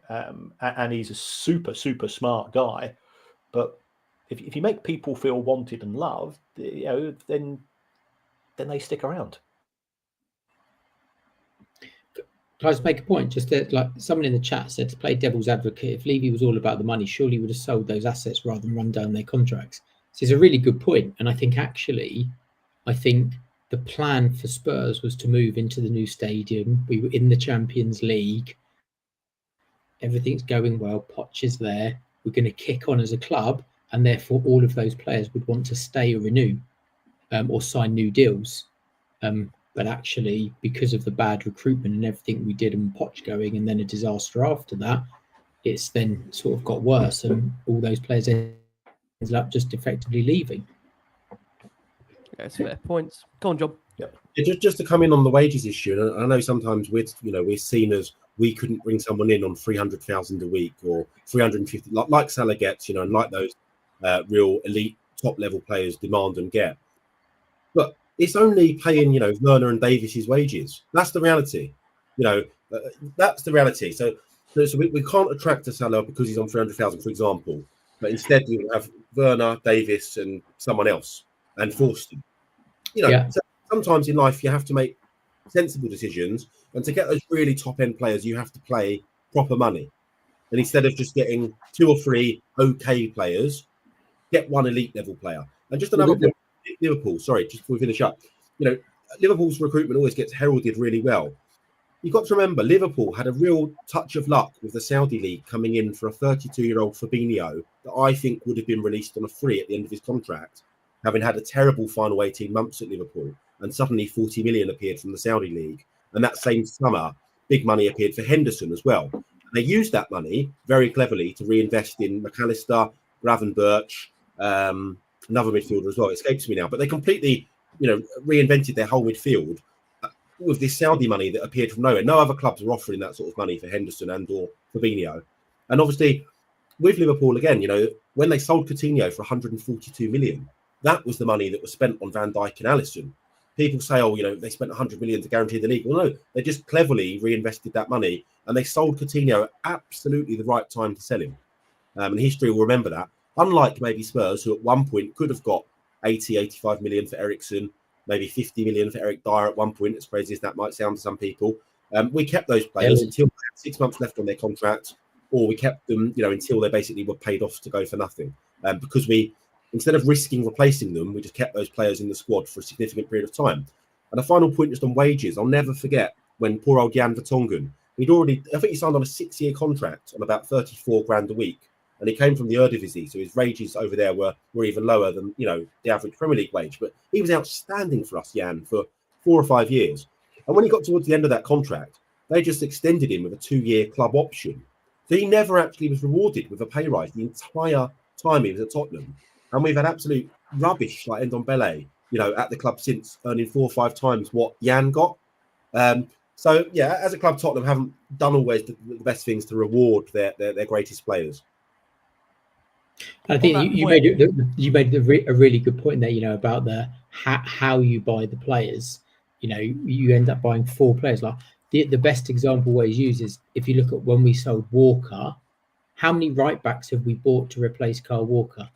and he's a super smart guy. But if you make people feel wanted and loved, then they stick around. Can I just make a point? Just that, like someone in the chat said, to play devil's advocate, if Levy was all about the money, surely he would have sold those assets rather than run down their contracts. So it's a really good point. And I think the plan for Spurs was to move into the new stadium. We were in the Champions League. Everything's going well. Poch is there. We're going to kick on as a club. And therefore, all of those players would want to stay or renew or sign new deals. But actually, because of the bad recruitment and everything we did and Poch going and then a disaster after that, it's then sort of got worse and all those players ended up just effectively leaving. Yeah, it's fair points. Go on, John. Yeah, just to come in on the wages issue, and I know sometimes we're seen as we couldn't bring someone in on 300,000 a week or 350, like Salah gets, and like those real elite top level players demand and get. But it's only paying, Werner and Davis's wages. That's the reality. That's the reality. So we can't attract a Salah because he's on 300,000, for example. But instead, you have Werner, Davis, and someone else, and force them. So sometimes in life you have to make sensible decisions, and to get those really top end players, you have to play proper money. And instead of just getting 2 or 3 okay players, get one elite level player. And just another point. Liverpool, sorry, just before we finish up, Liverpool's recruitment always gets heralded really well. You've got to remember, Liverpool had a real touch of luck with the Saudi League coming in for a 32-year-old Fabinho that I think would have been released on a free at the end of his contract, having had a terrible final 18 months at Liverpool, and suddenly 40 million appeared from the Saudi League. And that same summer, big money appeared for Henderson as well. They used that money very cleverly to reinvest in McAllister, Gravenberch, another midfielder as well. It escapes me now, but they completely, reinvented their whole midfield with this Saudi money that appeared from nowhere. No other clubs were offering that sort of money for Henderson and or Fabinho. And obviously, with Liverpool again, when they sold Coutinho for 142 million, that was the money that was spent on Van Dijk and Alisson. People say, they spent 100 million to guarantee the league. Well, no, they just cleverly reinvested that money, and they sold Coutinho at absolutely the right time to sell him. And history will remember that. Unlike maybe Spurs, who at one point could have got 80, 85 million for Eriksen, maybe 50 million for Eric Dyer at one point, as crazy as that might sound to some people. We kept those players until they had 6 months left on their contract, or we kept them, until they basically were paid off to go for nothing. Because we, instead of risking replacing them, we just kept those players in the squad for a significant period of time. And a final point just on wages, I'll never forget when poor old Jan Vertonghen, I think he signed on a 6-year contract on about 34 grand a week. And he came from the Eredivisie, so his wages over there were even lower than, the average Premier League wage. But he was outstanding for us, Jan, for 4 or 5 years. And when he got towards the end of that contract, they just extended him with a 2-year club option. So he never actually was rewarded with a pay rise the entire time he was at Tottenham. And we've had absolute rubbish like Ndombele, at the club since, earning 4 or 5 times what Jan got. So, yeah, as a club, Tottenham haven't done always the best things to reward their greatest players. I think you made a really good point there, about the how you buy the players. You end up buying 4 players. Like the best example always used is if you look at when we sold Walker, how many right backs have we bought to replace Kyle Walker?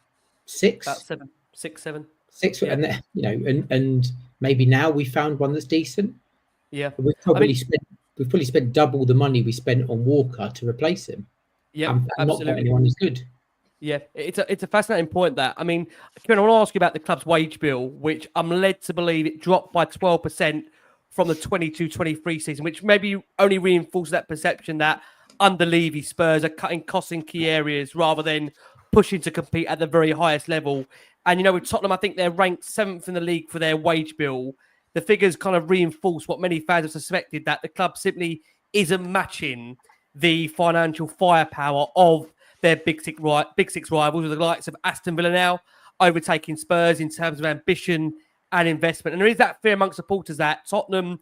6? About 7, 6, 7. 6, yeah. And and maybe now we found one that's decent. Yeah, we've probably spent double the money we spent on Walker to replace him. Yeah, and absolutely. Not got anyone as good. Yeah, it's a fascinating point that. I mean, Kieran, I want to ask you about the club's wage bill, which I'm led to believe it dropped by 12% from the 22-23 season, which maybe only reinforces that perception that under Levy, Spurs are cutting costs in key areas rather than pushing to compete at the very highest level. And, with Tottenham, I think they're ranked 7th in the league for their wage bill. The figures kind of reinforce what many fans have suspected, that the club simply isn't matching the financial firepower of their big six rivals, with the likes of Aston Villa now overtaking Spurs in terms of ambition and investment. And there is that fear amongst supporters that Tottenham,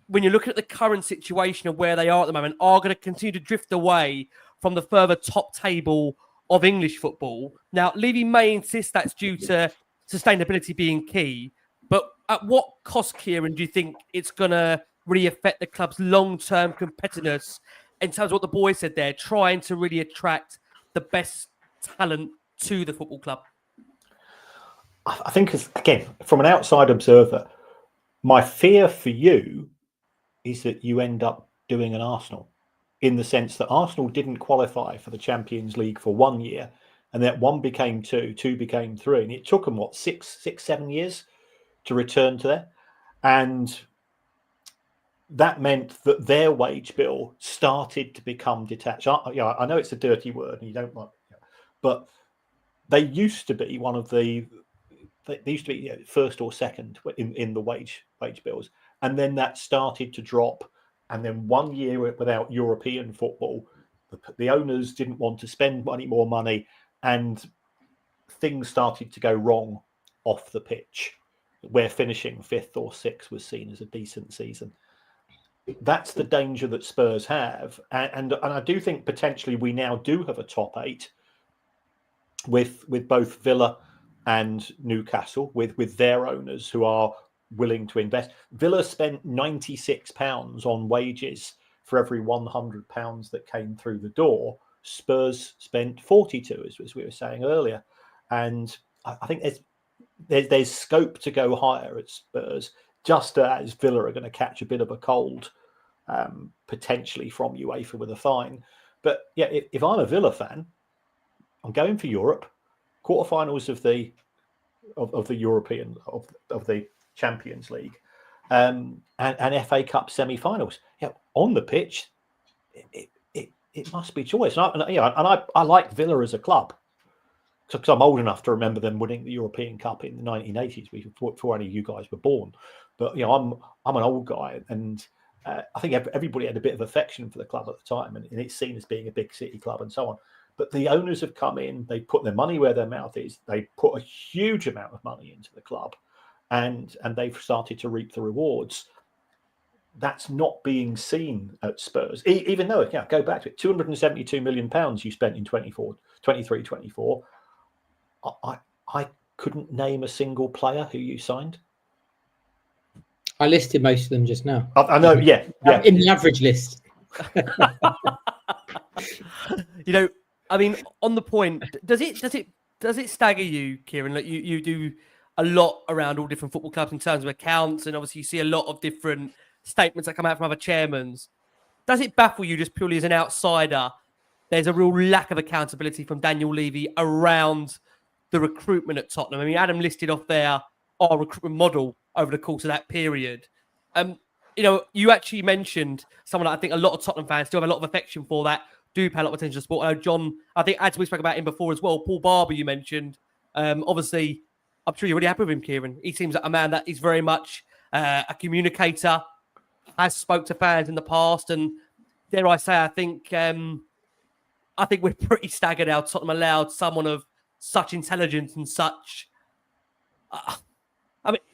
when you're looking at the current situation of where they are at the moment, are going to continue to drift away from the further top table of English football. Now, Levy may insist that's due to sustainability being key, but at what cost, Kieran, do you think it's going to really affect the club's long-term competitiveness in terms of what the boys said there, trying to really attract the best talent to the football club? I think, again, from an outside observer, my fear for you is that you end up doing an Arsenal, in the sense that Arsenal didn't qualify for the Champions League for 1 year, and that 1 became 2, 2 became 3, and it took them, 7 years to return to there. And that meant that their wage bill started to become detached. I know it's a dirty word and you don't like it, but they used to be one of they used to be first or second in the wage bills. And then that started to drop. And then 1 year without European football, the owners didn't want to spend any more money, and things started to go wrong off the pitch, where finishing 5th or 6th was seen as a decent season. That's the danger that Spurs have. And I do think potentially we now do have a top 8 with both Villa and Newcastle, with their owners who are willing to invest. Villa spent £96 on wages for every £100 that came through the door. Spurs spent 42, as we were saying earlier. And I think there's scope to go higher at Spurs, just as Villa are going to catch a bit of a cold, potentially from UEFA with a fine. But yeah, if I'm a Villa fan, I'm going for Europe, quarterfinals of the European of the Champions League, and FA Cup semi-finals. Yeah, on the pitch, it must be joyous. And I like Villa as a club, because I'm old enough to remember them winning the European Cup in the 1980s, before any of you guys were born. But I'm an old guy, and I think everybody had a bit of affection for the club at the time, and it's seen as being a big city club and so on. But the owners have come in, they put their money where their mouth is, they put a huge amount of money into the club, and they've started to reap the rewards. That's not being seen at Spurs, even though, go back to it, £272 million you spent in 23-24. I couldn't name a single player who you signed. I listed most of them just now. I know, yeah. In the average list. I mean, on the point, does it stagger you, Kieran? Like you do a lot around all different football clubs in terms of accounts, and obviously you see a lot of different statements that come out from other chairmen. Does it baffle you, just purely as an outsider, there's a real lack of accountability from Daniel Levy around the recruitment at Tottenham? I mean, Adam listed off there our recruitment model over the course of that period. you actually mentioned someone that I think a lot of Tottenham fans still have a lot of affection for, that do pay a lot of attention to sport. John, I think as we spoke about him before as well, Paul Barber, you mentioned. Obviously, I'm sure you're really happy with him, Kieran. He seems like a man that is very much a communicator, has spoke to fans in the past, and dare I say, I think we're pretty staggered how Tottenham allowed someone of such intelligence and such.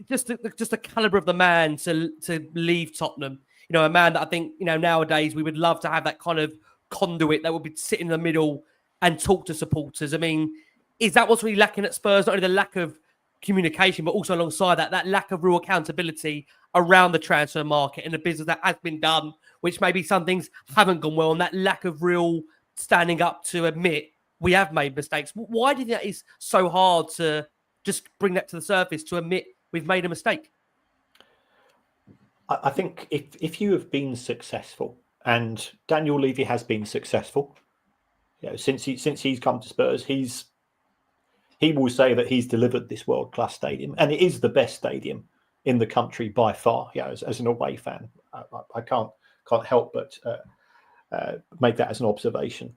Just the caliber of the man to leave Tottenham. A man that I think nowadays we would love to have that kind of conduit that would be sit in the middle and talk to supporters. I mean, is that what's really lacking at Spurs? Not only the lack of communication, but also alongside that lack of real accountability around the transfer market and the business that has been done, which maybe some things haven't gone well, and that lack of real standing up to admit we have made mistakes. Why do you think that is so hard to just bring that to the surface, to admit we've made a mistake? I think if you have been successful, and Daniel Levy has been successful, since he's come to Spurs, he will say that he's delivered this world-class stadium, and it is the best stadium in the country by far. As an away fan, I can't help but make that as an observation.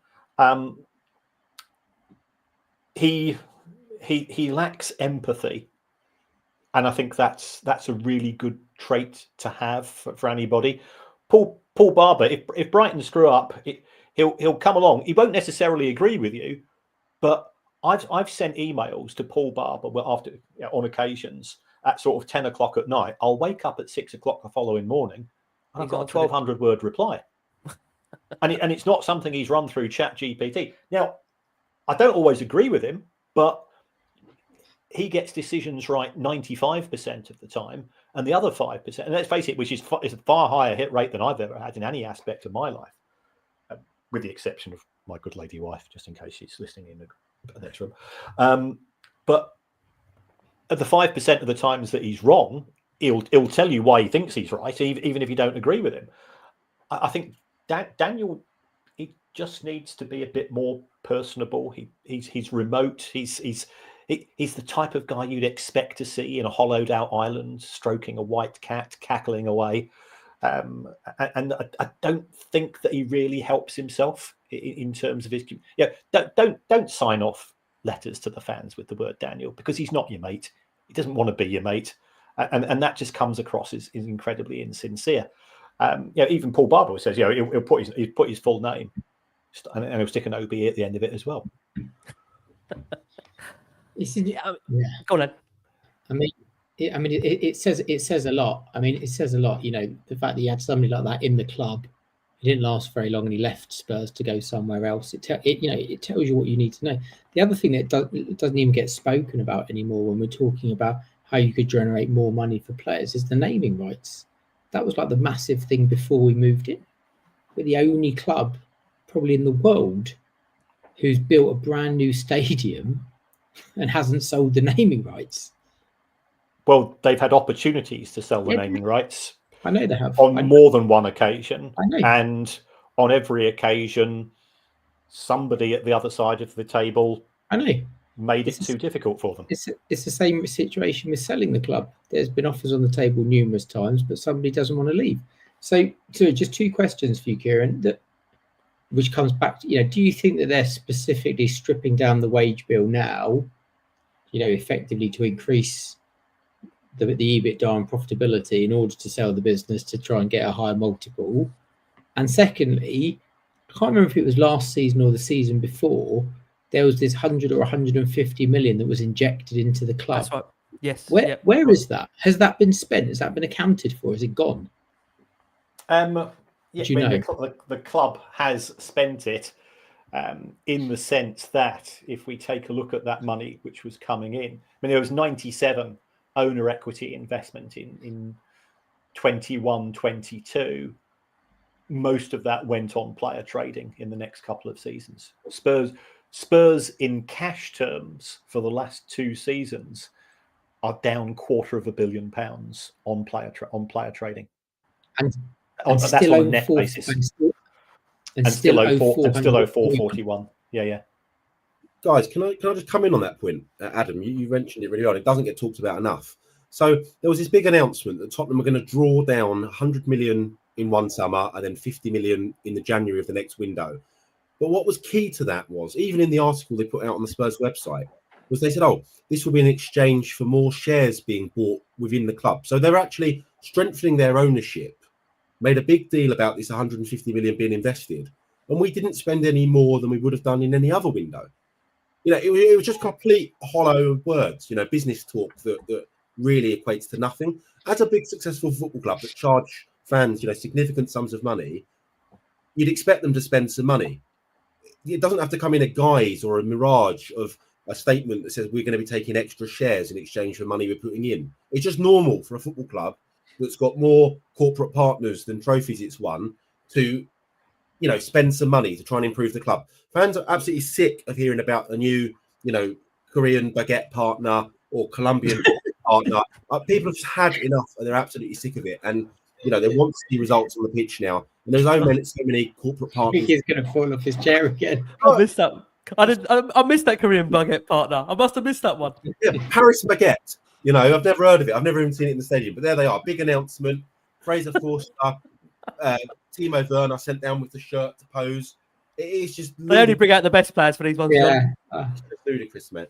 He lacks empathy, and I think that's a really good trait to have for anybody. Paul Barber, if Brighton screw up, he'll come along. He won't necessarily agree with you, but I've sent emails to Paul Barber after on occasions at sort of 10 o'clock at night. I'll wake up at 6 o'clock the following morning, and I've got a 1,200 word reply, and it's not something he's run through ChatGPT. Now, I don't always agree with him, but he gets decisions right 95% of the time, and the other 5%, and let's face it, which is a far higher hit rate than I've ever had in any aspect of my life, with the exception of my good lady wife, just in case she's listening in the next room. But at the 5% of the times that he's wrong, he'll tell you why he thinks he's right, even if you don't agree with him. I think Daniel, he just needs to be a bit more personable. He's remote. He's the type of guy you'd expect to see in a hollowed out island, stroking a white cat, cackling away. And I don't think that he really helps himself in terms of his. Don't sign off letters to the fans with the word Daniel, because he's not your mate. He doesn't want to be your mate, and that just comes across as incredibly insincere. Even Paul Barber says, he'll put his full name, and he'll stick an OB at the end of it as well. Go on then. It says a lot. It says a lot. The fact that you had somebody like that in the club, he didn't last very long, and he left Spurs to go somewhere else. It tells you what you need to know. The other thing that doesn't even get spoken about anymore when we're talking about how you could generate more money for players is the naming rights. That was like the massive thing before we moved in. We're the only club probably in the world who's built a brand new stadium and hasn't sold the naming rights. Well, they've had opportunities to sell the naming rights. I know they have. On more than one occasion. I know. And on every occasion, somebody at the other side of the table made it too difficult for them. It's the same situation with selling the club. There's been offers on the table numerous times, but somebody doesn't want to leave. So just two questions for you, Kieran, which comes back to, do you think that they're specifically stripping down the wage bill now, effectively to increase the EBITDA and profitability in order to sell the business to try and get a higher multiple? And secondly, I can't remember if it was last season or the season before, there was this 100 or 150 million that was injected into the club. That's right. Yes. Where is that? Has that been spent? Has that been accounted for? Is it gone? The club has spent it in the sense that if we take a look at that money which was coming in, there was 97 owner equity investment in 21-22. Most of that went on player trading in the next couple of seasons. Spurs in cash terms for the last two seasons are down £250 million on player trading, and that's on a net basis, and still owe 441. Yeah. Guys, can I just come in on that point, Adam? You mentioned it really on. It doesn't get talked about enough. So there was this big announcement that Tottenham were going to draw down 100 million in one summer and then 50 million in the January of the next window. But what was key to that was, even in the article they put out on the Spurs website, was they said, oh, this will be in exchange for more shares being bought within the club. So they're actually strengthening their ownership, made a big deal about this 150 million being invested. And we didn't spend any more than we would have done in any other window. It was just complete hollow words, business talk that really equates to nothing. As a big successful football club that charge fans, significant sums of money, you'd expect them to spend some money. It doesn't have to come in a guise or a mirage of a statement that says we're going to be taking extra shares in exchange for money we're putting in. It's just normal for a football club that's got more corporate partners than trophies it's won to, spend some money to try and improve the club. Fans are absolutely sick of hearing about a new, Korean baguette partner or Colombian partner. People have just had enough and they're absolutely sick of it. And, they want to see results on the pitch now. And there's so many corporate I partners. think he's going to fall off his chair again. I missed that. I missed that Korean baguette partner. I must have missed that one. Yeah, Paris baguette. I've never heard of it. I've never even seen it in the stadium. But there they are. Big announcement. Fraser Forster, Timo Werner sent down with the shirt to pose. It is just They only bring out the best players for these ones. Yeah. It's ludicrous, mate.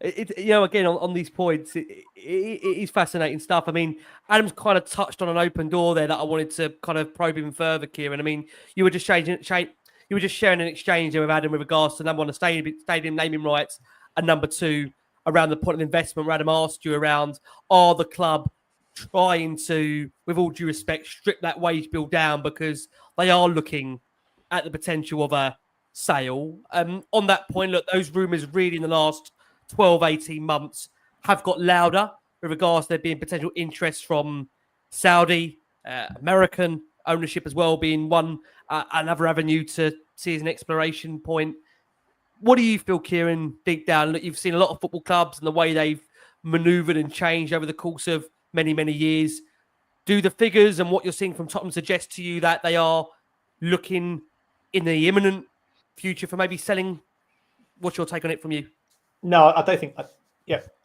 Again, on these points, it is fascinating stuff. I mean, Adam's kind of touched on an open door there that I wanted to kind of probe even further, Kieran. I mean, you were just sharing an exchange there with Adam with regards to number one, the stadium naming rights, and number two, around the point of investment. Where Adam asked you around, are the club trying to, with all due respect, strip that wage bill down because they are looking at the potential of a sale? On that point, look, those rumours really in the last 12, 18 months have got louder with regards to there being potential interest from Saudi, American ownership as well being another avenue to see as an exploration point. What do you feel, Kieran, deep down? Look, you've seen a lot of football clubs and the way they've manoeuvred and changed over the course of many, many years. Do the figures and what you're seeing from Tottenham suggest to you that they are looking in the imminent future for maybe selling? What's your take on it from you? No, I don't think.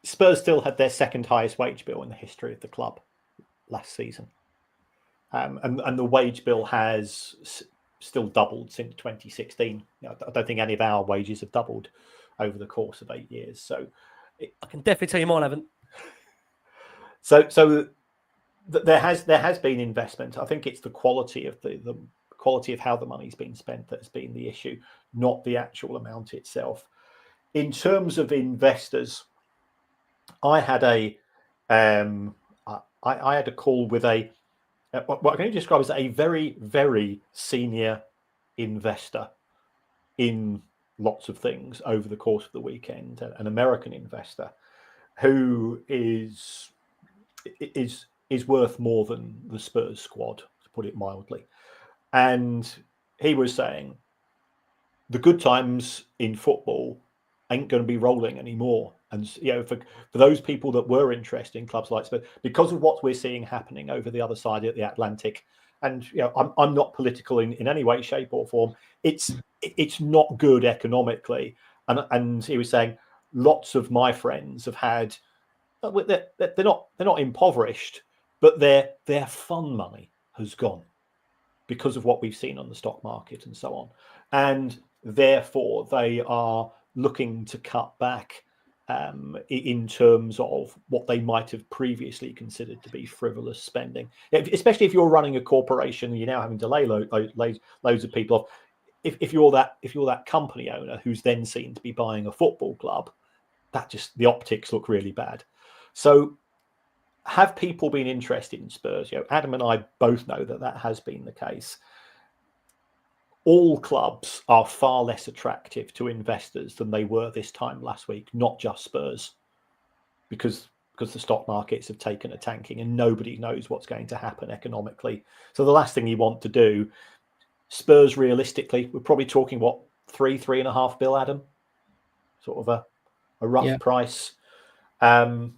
Spurs still had their second highest wage bill in the history of the club last season, and the wage bill has still doubled since 2016. I don't think any of our wages have doubled over the course of 8 years. So I can definitely tell you mine haven't. So there has been investment. I think it's the quality of the quality of how the money's been spent that's been the issue, not the actual amount itself. In terms of investors, I had a call with what can you describe as a very, very senior investor in lots of things over the course of the weekend, an American investor who is worth more than the Spurs squad, to put it mildly. And he was saying the good times in football ain't going to be rolling anymore. And for those people that were interested in clubs like Spurs, because of what we're seeing happening over the other side of the Atlantic, and I'm not political in any way, shape, or form. It's not good economically. And he was saying lots of my friends have had, they're not impoverished, but their fun money has gone because of what we've seen on the stock market and so on. And therefore they are looking to cut back in terms of what they might have previously considered to be frivolous spending, especially if you're running a corporation and you're now having to lay loads of people off. If you're that company owner who's then seen to be buying a football club, the optics look really bad. So have people been interested in Spurs? Adam and I both know that has been the case. All clubs are far less attractive to investors than they were this time last week, not just Spurs, because the stock markets have taken a tanking and nobody knows what's going to happen economically. So the last thing you want to do, Spurs realistically, we're probably talking what, 3.5 bill, Adam? Sort of a rough price. I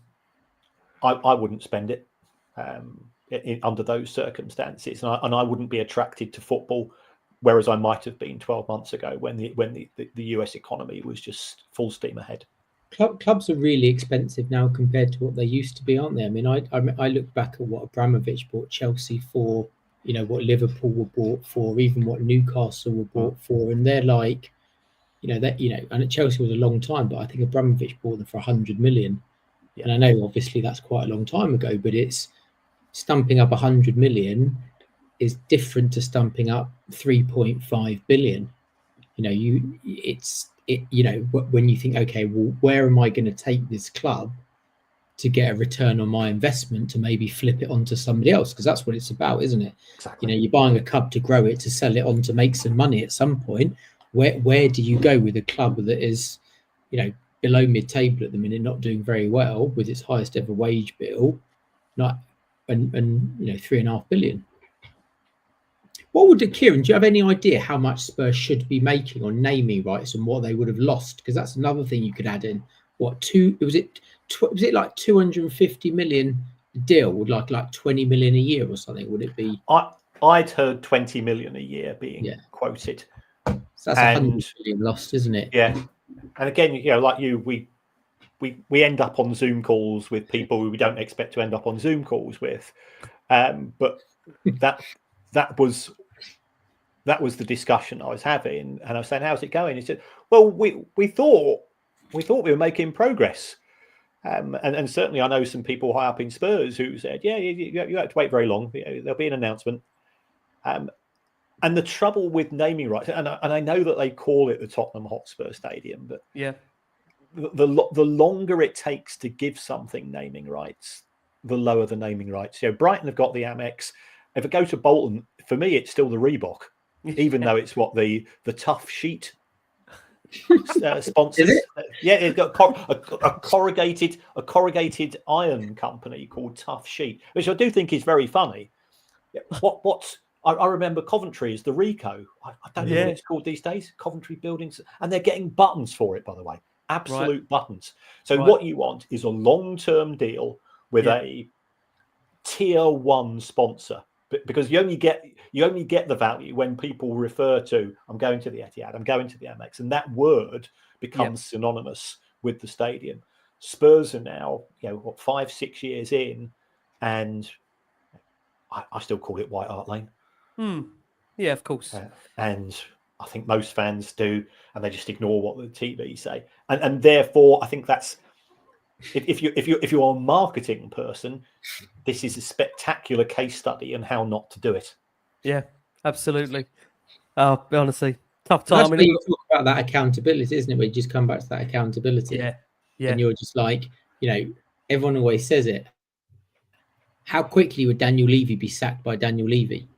wouldn't spend it under those circumstances, and I wouldn't be attracted to football. Whereas I might have been 12 months ago when the US economy was just full steam ahead. Clubs are really expensive now compared to what they used to be, aren't they? I mean, I look back at what Abramovich bought Chelsea for, what Liverpool were bought for, even what Newcastle were bought for, and they're like, and at Chelsea was a long time, but I think Abramovich bought them for 100 million. Yeah. And I know obviously that's quite a long time ago, but it's stumping up 100 million is different to stumping up 3.5 billion. When you think, okay, well, where am I going to take this club to get a return on my investment to maybe flip it onto somebody else? Because that's what it's about, isn't it? Exactly. You're buying a club to grow it, to sell it on, to make some money at some point. Where do you go with a club that is, below mid-table at the minute, not doing very well, with its highest ever wage bill, and 3.5 billion? What would Kieran? Do you have any idea how much Spurs should be making on naming rights and what they would have lost? Because that's another thing you could add in. Was it like 250 million deal with like 20 million a year or something? Would it be? I'd heard 20 million a year being quoted. So that's 100 million lost, isn't it? Yeah, and again, like you, we end up on Zoom calls with people who we don't expect to end up on Zoom calls with, but that was the discussion I was having, and I was saying, "How's it going?" He said, "Well, we thought we were making progress." And certainly I know some people high up in Spurs who said, yeah, you have to wait very long. There'll be an announcement. And the trouble with naming rights, and I know that they call it the Tottenham Hotspur Stadium, but the longer it takes to give something naming rights, the lower the naming rights. Brighton have got the Amex. If it goes to Bolton, for me, it's still the Reebok, even though it's what the Tough Sheet sponsors. Yeah, it's got a corrugated iron company called Tough Sheet, which I do think is very funny. I remember Coventry is the Rico. I don't know what it's called these days. Coventry Buildings, and they're getting buttons for it, by the way, absolute buttons. So what you want is a long-term deal with a tier 1 sponsor, because you only get the value when people refer to, I'm going to the Etihad, I'm going to the Amex, and that word becomes synonymous with the stadium. Spurs are now 5-6 years in, and I still call it White Hart Lane. Yeah, of course. And I think most fans do, and they just ignore what the TV say. And therefore, I think that's, if you're a marketing person, this is a spectacular case study on how not to do it. Yeah, absolutely. Honestly, tough time. That's where you talk about that accountability, isn't it? Where you just come back to that accountability. Yeah. And you're just like, everyone always says it. How quickly would Daniel Levy be sacked by Daniel Levy?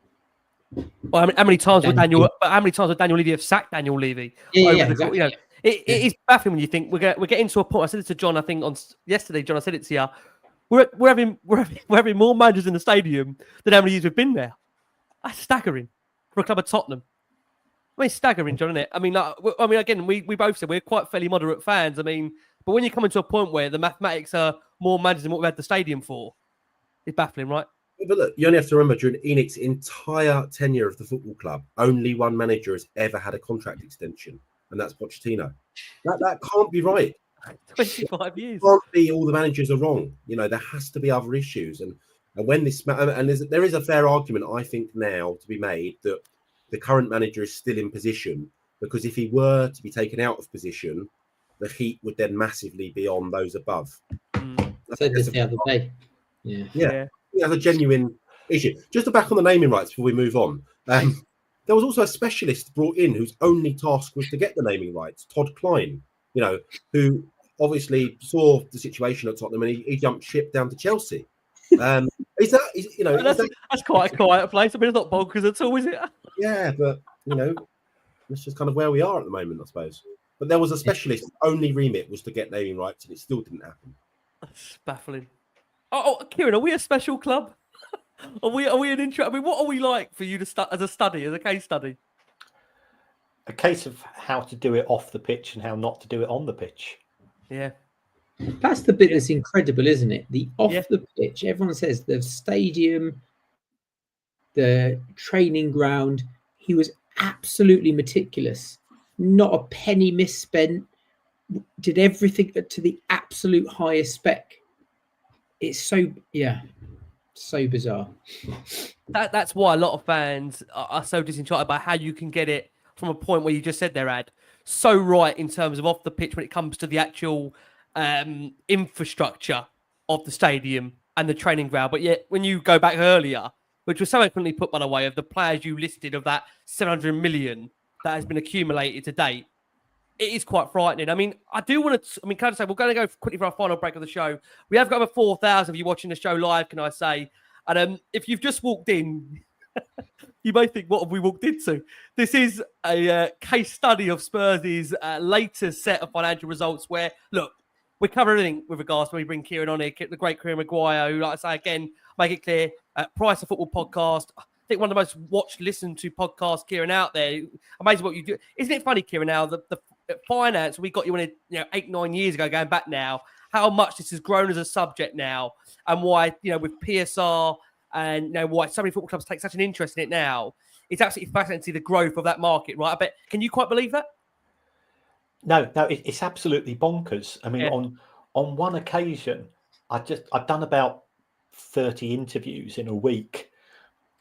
Well, how many times would Daniel Levy have sacked Daniel Levy? Exactly. It is baffling when you think we're getting to a point. I said it to John, I think yesterday, John, I said it to you. We're having more managers in the stadium than how many years we've been there. That's staggering for a club of Tottenham. I mean, staggering, John, isn't it? I mean, again, we both said we're quite fairly moderate fans. I mean, but when you come into a point where the mathematics are more managers than what we had the stadium for, it's baffling, right? But look, you only have to remember, during ENIC's entire tenure of the football club, only one manager has ever had a contract extension, and that's Pochettino. That can't be right. 25 years. It can't be all the managers are wrong. There has to be other issues. And when this, and there is a fair argument, I think, now to be made that the current manager is still in position, because if he were to be taken out of position, the heat would then massively be on those above. I said this the other day. Yeah. That's a genuine issue. Just to back on the naming rights before we move on, there was also a specialist brought in whose only task was to get the naming rights, Todd Klein, who obviously saw the situation at Tottenham and he jumped ship down to Chelsea. That's quite a quiet place. I mean, it's not bonkers at all, is it? Yeah, but that's just kind of where we are at the moment, I suppose. But there was a specialist whose only remit was to get naming rights, and it still didn't happen. That's baffling. Oh, Kieran, are we a special club? Are we an intro? I mean, what are we like for you to as a case study? A case of how to do it off the pitch and how not to do it on the pitch. Yeah. That's the bit that's incredible, isn't it? The off the pitch, everyone says the stadium, the training ground, he was absolutely meticulous. Not a penny misspent. did everything to the absolute highest spec. It's so bizarre. That's why a lot of fans are so disenchanted by how you can get it from a point where you just said there, Ad, so right in terms of off the pitch when it comes to the actual infrastructure of the stadium and the training ground. But yet, when you go back earlier, which was so eloquently put, by the way, of the players you listed of that 700 million that has been accumulated to date, it is quite frightening. I mean, I do want to, can I say, we're going to go quickly for our final break of the show. We have got over 4,000 of you watching the show live, can I say? And if you've just walked in, you may think, what have we walked into? This is a case study of Spurs' latest set of financial results where, look, we cover everything with regards to when we bring Kieran on here, the great Kieran Maguire, who, like I say, again, make it clear, Price of Football podcast. I think one of the most watched, listened to podcasts, Kieran, out there. Amazing what you do. Isn't it funny, Kieran, now, the finance, we got you on it 8-9 years ago, going back now, how much this has grown as a subject now, and why, with PSR and why so many football clubs take such an interest in it now. It's absolutely fascinating to see the growth of that market, right? I bet. Can you quite believe that? No, it's absolutely bonkers. I mean, on one occasion, I've done about 30 interviews in a week,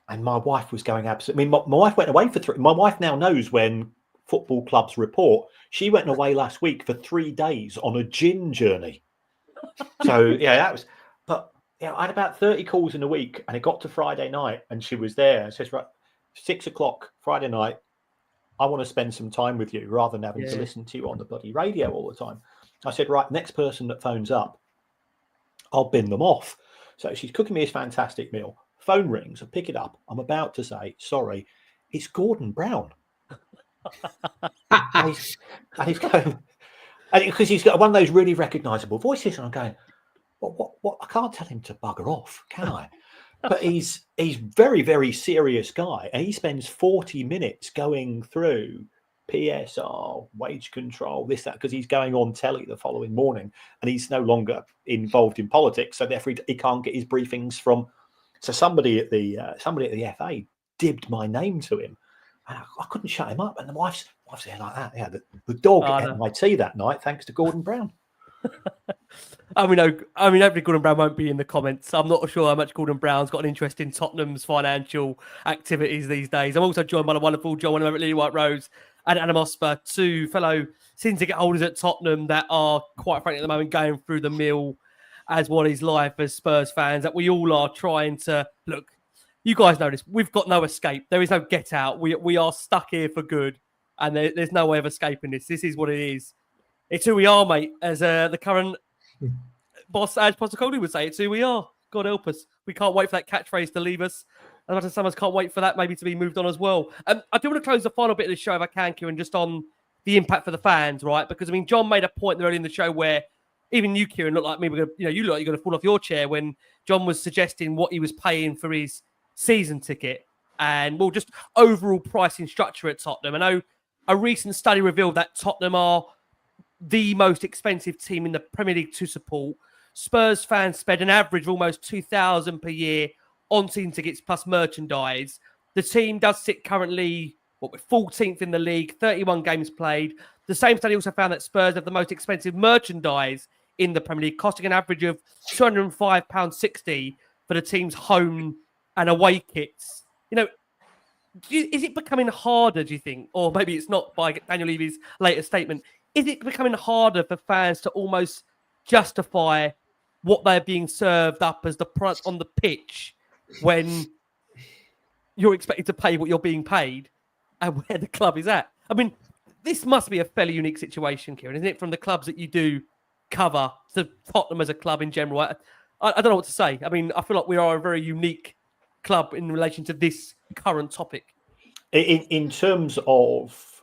and my wife was going absolutely. I mean, my wife went away for 3. My wife now knows when football clubs report. She went away last week for 3 days on a gin journey. So that was. But I had about 30 calls in a week, and it got to Friday night, and she was there. And says, right, 6 o'clock Friday night, I want to spend some time with you rather than having to listen to you on the bloody radio all the time. I said, right, next person that phones up, I'll bin them off. So she's cooking me this fantastic meal. Phone rings, I pick it up. I'm about to say, sorry, it's Gordon Brown. and he's going, because he's got one of those really recognisable voices, and I'm going, what? I can't tell him to bugger off, can I? But he's very, very serious guy, and he spends 40 minutes going through PSR, wage control, this, that, because he's going on telly the following morning, and he's no longer involved in politics, so therefore he can't get his briefings from. So somebody at the FA dibbed my name to him, and I couldn't shut him up. And the wife's there like that. Yeah, the dog at MIT that night, thanks to Gordon Brown. I mean, hopefully Gordon Brown won't be in the comments. I'm not sure how much Gordon Brown's got an interest in Tottenham's financial activities these days. I'm also joined by the wonderful John Wenham at Lilywhite Rose and Adam Osper, 2 fellow season ticket holders at Tottenham that are, quite frankly, at the moment going through the mill as what is life as Spurs fans, that we all are trying to, look, you guys know this, we've got no escape. There is no get out. We are stuck here for good, and there's no way of escaping this. This is what it is. It's who we are, mate, as the current boss, as Postecoglou would say, it's who we are. God help us. We can't wait for that catchphrase to leave us. As much as some of us can't wait for that maybe to be moved on as well. I do want to close the final bit of the show, if I can, Kieran, just on the impact for the fans, right? Because, John made a point earlier in the show where even you, Kieran, looked like me. You look like you're going to fall off your chair when John was suggesting what he was paying for his season ticket and, just overall pricing structure at Tottenham. I know a recent study revealed that Tottenham are the most expensive team in the Premier League to support. Spurs fans spend an average of almost $2,000 per year on season tickets plus merchandise. The team does sit currently 14th in the league, 31 games played. The same study also found that Spurs have the most expensive merchandise in the Premier League, costing an average of £205.60 for the team's home and away kits. Is it becoming harder, do you think? Or maybe it's not, by Daniel Levy's latest statement. Is it becoming harder for fans to almost justify what they're being served up as the product on the pitch when you're expected to pay what you're being paid and where the club is at? This must be a fairly unique situation, Kieran, isn't it? From the clubs that you do cover to Tottenham as a club in general. I don't know what to say. I feel like we are a very unique club in relation to this current topic. In terms of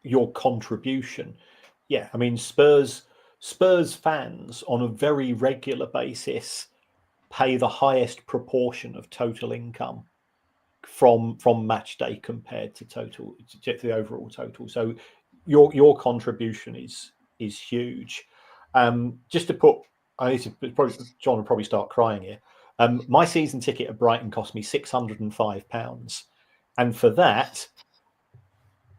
your contribution, Spurs fans on a very regular basis pay the highest proportion of total income from match day compared to the overall total. So your contribution is huge. Just to put, John will probably start crying here. My season ticket at Brighton cost me £605, and for that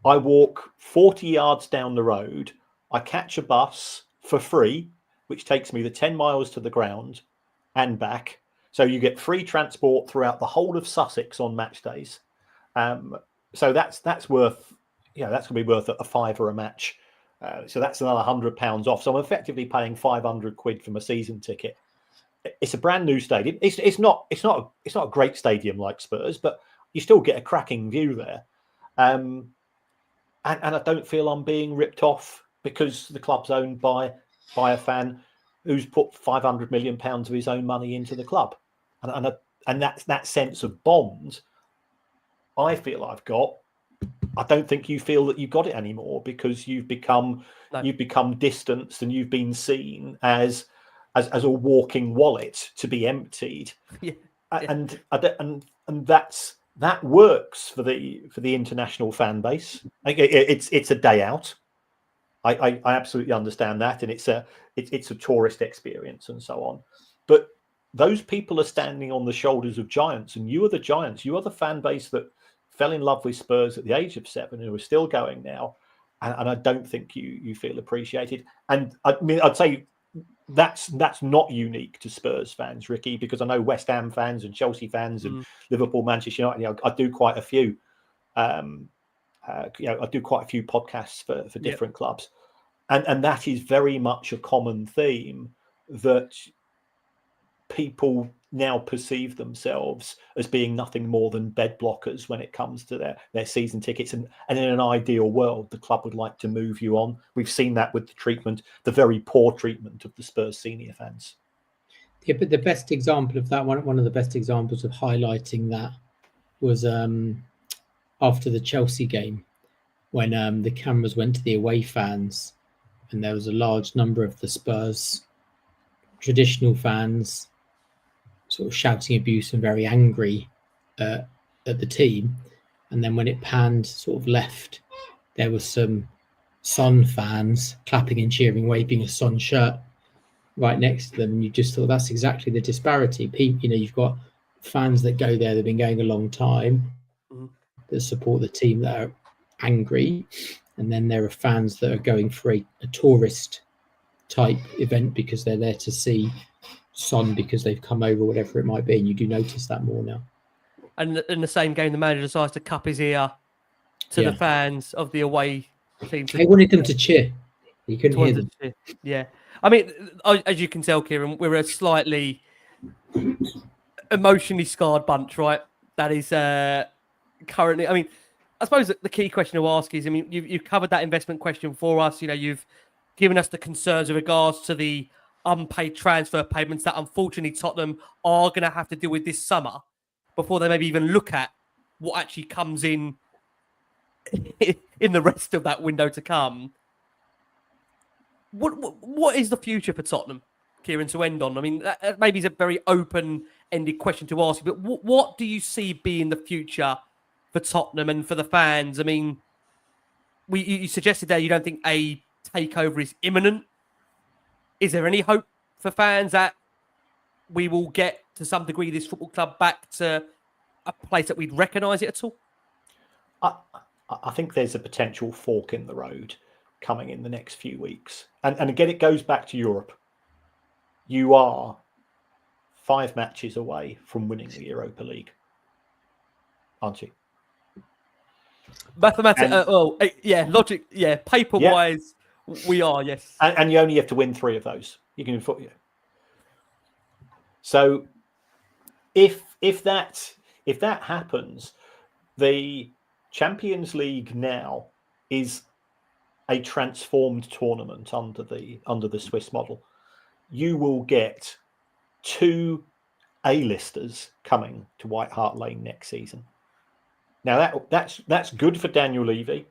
I walk 40 yards down the road I catch a bus for free, which takes me the 10 miles to the ground and back. So you get free transport throughout the whole of Sussex on match days. So that's worth, that's going to be worth a fiver a match. So that's another £100 off. So I'm effectively paying 500 quid for my season ticket. It's a brand new stadium. It's not a great stadium like Spurs, but you still get a cracking view there. And I don't feel I'm being ripped off because the club's owned by a fan who's put £500 million of his own money into the club, and that sense of bond I feel I've got. I don't think you feel that you've got it anymore because you've become distanced and you've been seen as a walking wallet to be emptied. Yeah. And that works for the international fan base. It's a day out. I absolutely understand that, and it's a tourist experience and so on. But those people are standing on the shoulders of giants, and you are the giants. You are the fan base that fell in love with Spurs at the age of 7 and who are still going now. And I don't think you feel appreciated. And I mean, I'd say that's not unique to Spurs fans, Ricky, because I know West Ham fans and Chelsea fans and Liverpool, Manchester United. I do quite a few. I do quite a few podcasts for different clubs, and that is very much a common theme that people now perceive themselves as being nothing more than bed blockers when it comes to their season tickets. And in an ideal world, the club would like to move you on. We've seen that with the very poor treatment of the Spurs senior fans. Yeah, but the best example of that, one of the best examples of highlighting that was after the Chelsea game, when the cameras went to the away fans and there was a large number of the Spurs traditional fans sort of shouting abuse and very angry at the team. And then when it panned sort of left, there was some Son fans clapping and cheering, waving a Son shirt right next to them. And you just thought that's exactly the disparity. You've got fans that go there, they've been going a long time, that support the team, that are angry. And then there are fans that are going for a tourist type event because they're there to see Son because they've come over, whatever it might be. And you do notice that more now. And in the same game, the manager decides to cup his ear to the fans of the away team. He wanted them to cheer. You couldn't hear them. Yeah. I mean, as you can tell, Kieran, we're a slightly emotionally scarred bunch, right? That is currently, I mean, I suppose the key question to ask is, I mean, you've covered that investment question for us. You've given us the concerns with regards to the unpaid transfer payments that unfortunately Tottenham are going to have to deal with this summer before they maybe even look at what actually comes in the rest of that window to come. What is the future for Tottenham, Kieran, to end on? I mean, that maybe is a very open-ended question to ask, but what do you see being the future for Tottenham and for the fans? I mean, you suggested there you don't think a takeover is imminent. Is there any hope for fans that we will get, to some degree, this football club back to a place that we'd recognise it at all? I think there's a potential fork in the road coming in the next few weeks. And again, it goes back to Europe. You are 5 matches away from winning the Europa League, aren't you? Mathematics, logic, paper-wise, we are, yes. And you only have to win 3 of those. You can afford. So if that happens, the Champions League now is a transformed tournament under the Swiss model. You will get 2 A-listers coming to White Hart Lane next season. Now that's good for Daniel Levy.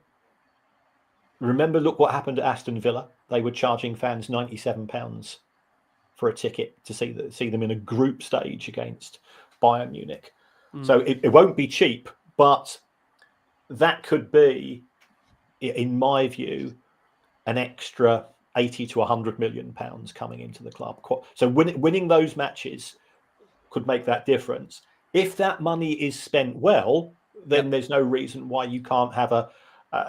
Remember, look what happened at Aston Villa. They were charging fans £97 for a ticket to see them in a group stage against Bayern Munich. So it won't be cheap, but that could be, in my view, an extra 80 to 100 million pounds coming into the club. So winning those matches could make that difference. If that money is spent well, then there's no reason why you can't have a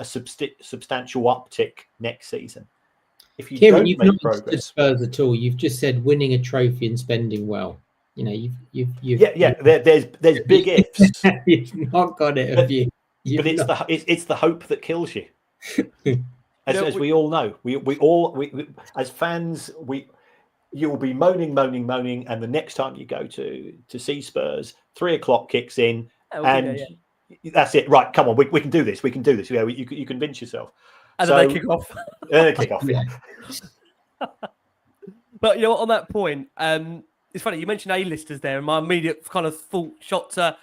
substantial uptick next season. if you Kieran, don't you've make not progress, understood Spurs at all. You've just said winning a trophy and spending well. You know, there's big ifs, You've not got it, have you? but it's the hope that kills you. As we all know, we as fans, you'll be moaning, and the next time you go to see Spurs, 3 o'clock kicks in, that's it. Right, come on, we can do this. We can do this. Yeah, you convince yourself. And then they kick off. Kick off. Yeah. But you know what? On that point, it's funny you mentioned A-listers there, and my immediate kind of thought shot to: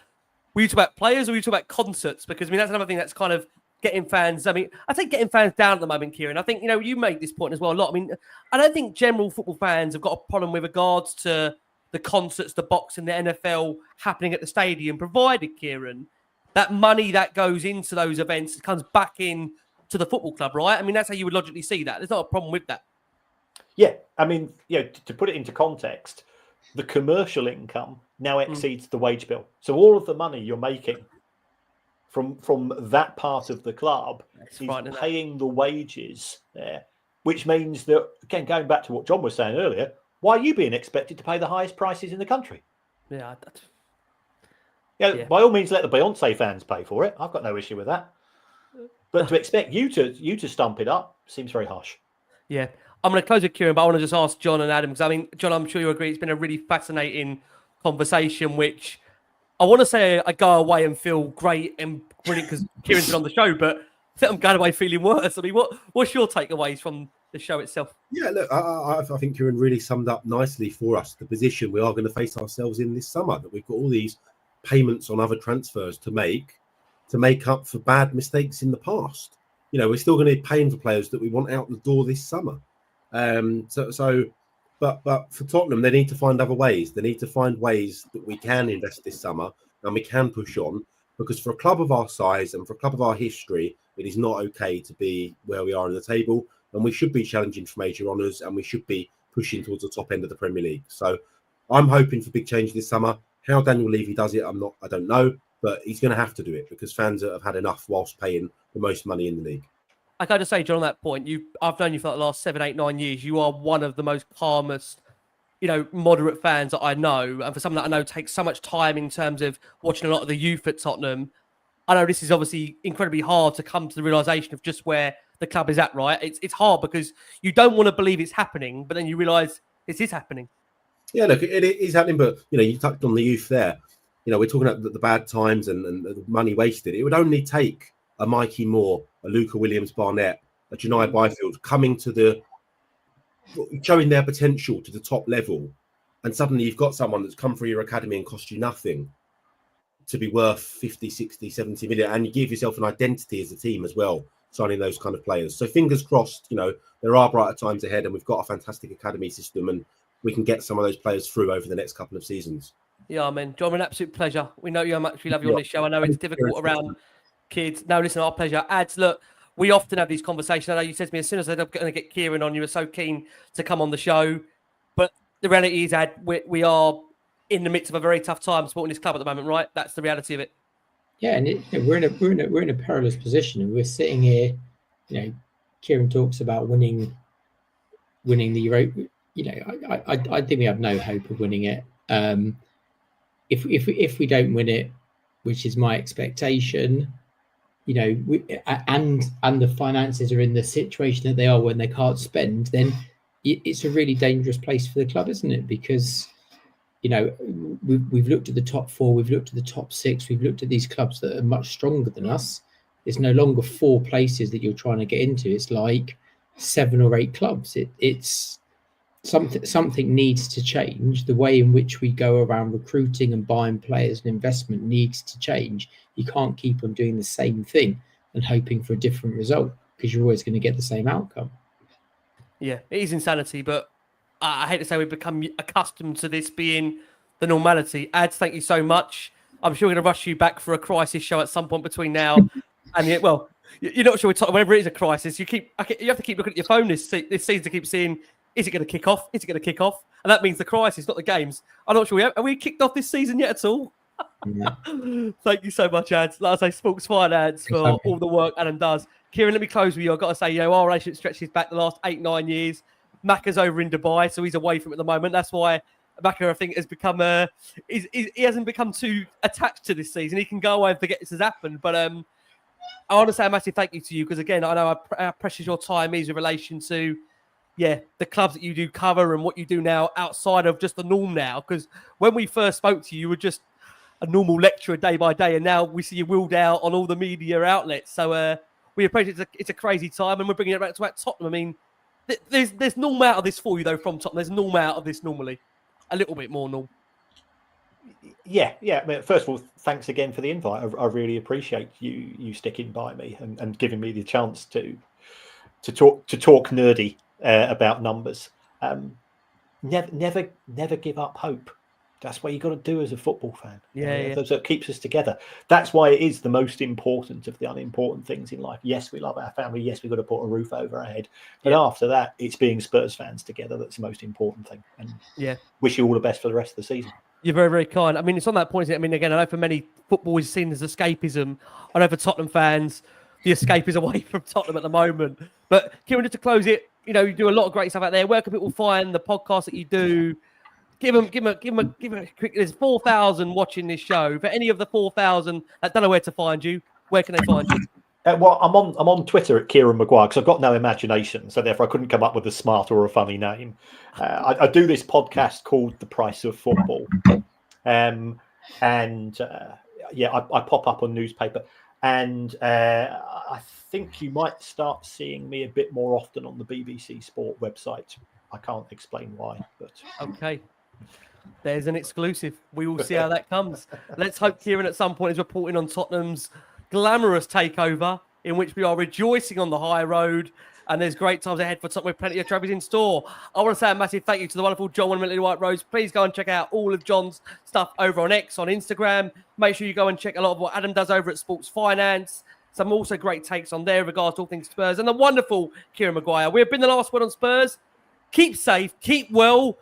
were you talking about players or were you talking about concerts? Because I mean that's another thing that's kind of getting fans. I mean, I think getting fans down at the moment, Kieran. I think you made this point as well a lot. I mean, I don't think general football fans have got a problem with regards to the concerts, the boxing, the NFL happening at the stadium, provided, Kieran, that money that goes into those events comes back in to the football club, right? I mean, that's how you would logically see that. There's not a problem with that. Yeah, I mean, to put it into context, the commercial income now exceeds the wage bill. So all of the money you're making from that part of the club is paying the wages there, which means that, again, going back to what John was saying earlier, why are you being expected to pay the highest prices in the country? Yeah. By all means, let the Beyonce fans pay for it. I've got no issue with that. But to expect you to stump it up seems very harsh. Yeah. I'm going to close with Kieran, but I want to just ask John and Adam, because I mean, John, I'm sure you agree, it's been a really fascinating conversation, which I want to say I go away and feel great and brilliant because Kieran's been on the show, but I think I'm going away feeling worse. I mean, what's your takeaways from the show itself? Yeah, look, I think Kieran really summed up nicely for us the position we are going to face ourselves in this summer, that we've got all these payments on other transfers to make up for bad mistakes in the past. We're still going to be paying for players that we want out the door this summer. But for Tottenham, they need to find other ways. They need to find ways that we can invest this summer and we can push on, because for a club of our size and for a club of our history, it is not okay to be where we are in the table, and we should be challenging for major honours and we should be pushing towards the top end of the Premier League. So I'm hoping for big change this summer. How Daniel Levy does it, I don't know, but he's going to have to do it because fans have had enough whilst paying the most money in the league. I got to say, John, on that point, I've known you for the last 7, 8, 9 years. You are one of the most calmest, moderate fans that I know. And for someone that I know takes so much time in terms of watching a lot of the youth at Tottenham, I know this is obviously incredibly hard to come to the realisation of just where the club is at, right? It's hard because you don't want to believe it's happening, but then you realise it is happening. Yeah, look, it is happening, but, you touched on the youth there. We're talking about the bad times and the money wasted. It would only take a Mikey Moore, a Luca Williams-Barnett, a Janai Byfield coming to showing their potential to the top level, and suddenly you've got someone that's come through your academy and cost you nothing to be worth 50, 60, 70 million, and you give yourself an identity as a team as well, signing those kind of players. So fingers crossed, there are brighter times ahead, and we've got a fantastic academy system, and we can get some of those players through over the next couple of seasons. Yeah, man. John, an absolute pleasure. We know how much we love you on this show. I know it's difficult around kids. No, listen, our pleasure. Ads, look, we often have these conversations. I know you said to me, as soon as I'm going to get Kieran on, you were so keen to come on the show. But the reality is, Ad, we are in the midst of a very tough time supporting this club at the moment, right? That's the reality of it. Yeah, and we're in a perilous position, and we're sitting here. Kieran talks about winning the Europa. I think we have no hope of winning it. If we don't win it, which is my expectation, and the finances are in the situation that they are when they can't spend, then it's a really dangerous place for the club, isn't it? Because we've looked at the top 4, we've looked at the top 6, we've looked at these clubs that are much stronger than us. It's no longer 4 places that you're trying to get into. It's like 7 or 8 clubs. It's something needs to change. The way in which we go around recruiting and buying players and investment needs to change. You can't keep on doing the same thing and hoping for a different result, because you're always going to get the same outcome. Yeah, it is insanity, but I hate to say we've become accustomed to this being the normality. Ads, thank you so much. I'm sure we're going to rush you back for a crisis show at some point between now and you're not sure whenever it is a crisis. You have to keep looking at your phone this season to keep seeing, is it going to kick off? Is it going to kick off? And that means the crisis, not the games. I'm not sure. Have we kicked off this season yet at all? Yeah. Thank you so much, Ads. Like I say, Sports Finance for Thank you. all the work Adam does. Kieran, let me close with you. I've got to say, our relationship stretches back the last 8-9 years. Macca's over in Dubai, so he's away from it at the moment. That's why Macca, I think, has become he hasn't become too attached to this season. He can go away and forget this has happened. But I want to say a massive thank you to you because, again, I know how precious your time is in relation to, the clubs that you do cover and what you do now outside of just the norm now. Because when we first spoke to you, you were just a normal lecturer day by day, and now we see you wheeled out on all the media outlets. So we appreciate it's a crazy time, and we're bringing it back to Tottenham. I mean, there's norm out of this for you, though, from Tottenham. There's norm out of this normally. A little bit more normal. Yeah. I mean, first of all, thanks again for the invite. I really appreciate you sticking by me and giving me the chance to talk nerdy about numbers. Never give up hope. That's what you got to do as a football fan. That keeps us together. That's why it is the most important of the unimportant things in life. Yes, we love our family. Yes, we've got to put a roof over our head. But after that, it's being Spurs fans together that's the most important thing. And wish you all the best for the rest of the season. You're very, very kind. I mean, it's on that point. I mean, again, I know for many, football is seen as escapism. I know for Tottenham fans, the escape is away from Tottenham at the moment. But Kieran, just to close it, you do a lot of great stuff out there. Where can people find the podcast that you do? Give them a quick. There's 4,000 watching this show. For any of the 4,000 that don't know where to find you, where can they find you? Well, I'm on Twitter at Kieran Maguire because I've got no imagination, so therefore I couldn't come up with a smart or a funny name. I do this podcast called The Price of Football, I pop up on newspaper, and I think you might start seeing me a bit more often on the BBC Sport website. I can't explain why, but okay. There's an exclusive. We will see how that comes. Let's hope Kieran at some point is reporting on Tottenham's glamorous takeover, in which we are rejoicing on the high road. And there's great times ahead for Tottenham with plenty of trophies in store. I want to say a massive thank you to the wonderful John Wenham at Lilywhite Rose. Please go and check out all of John's stuff over on X, on Instagram. Make sure you go and check a lot of what Adam does over at Sports Finance. Some also great takes on there in regards to all things Spurs. And the wonderful Kieran Maguire. We have been the last word on Spurs. Keep safe, keep well,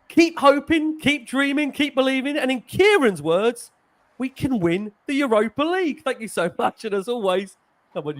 keep hoping, keep dreaming, keep believing. And in Kieran's words, we can win the Europa League. Thank you so much. And as always, come on, you.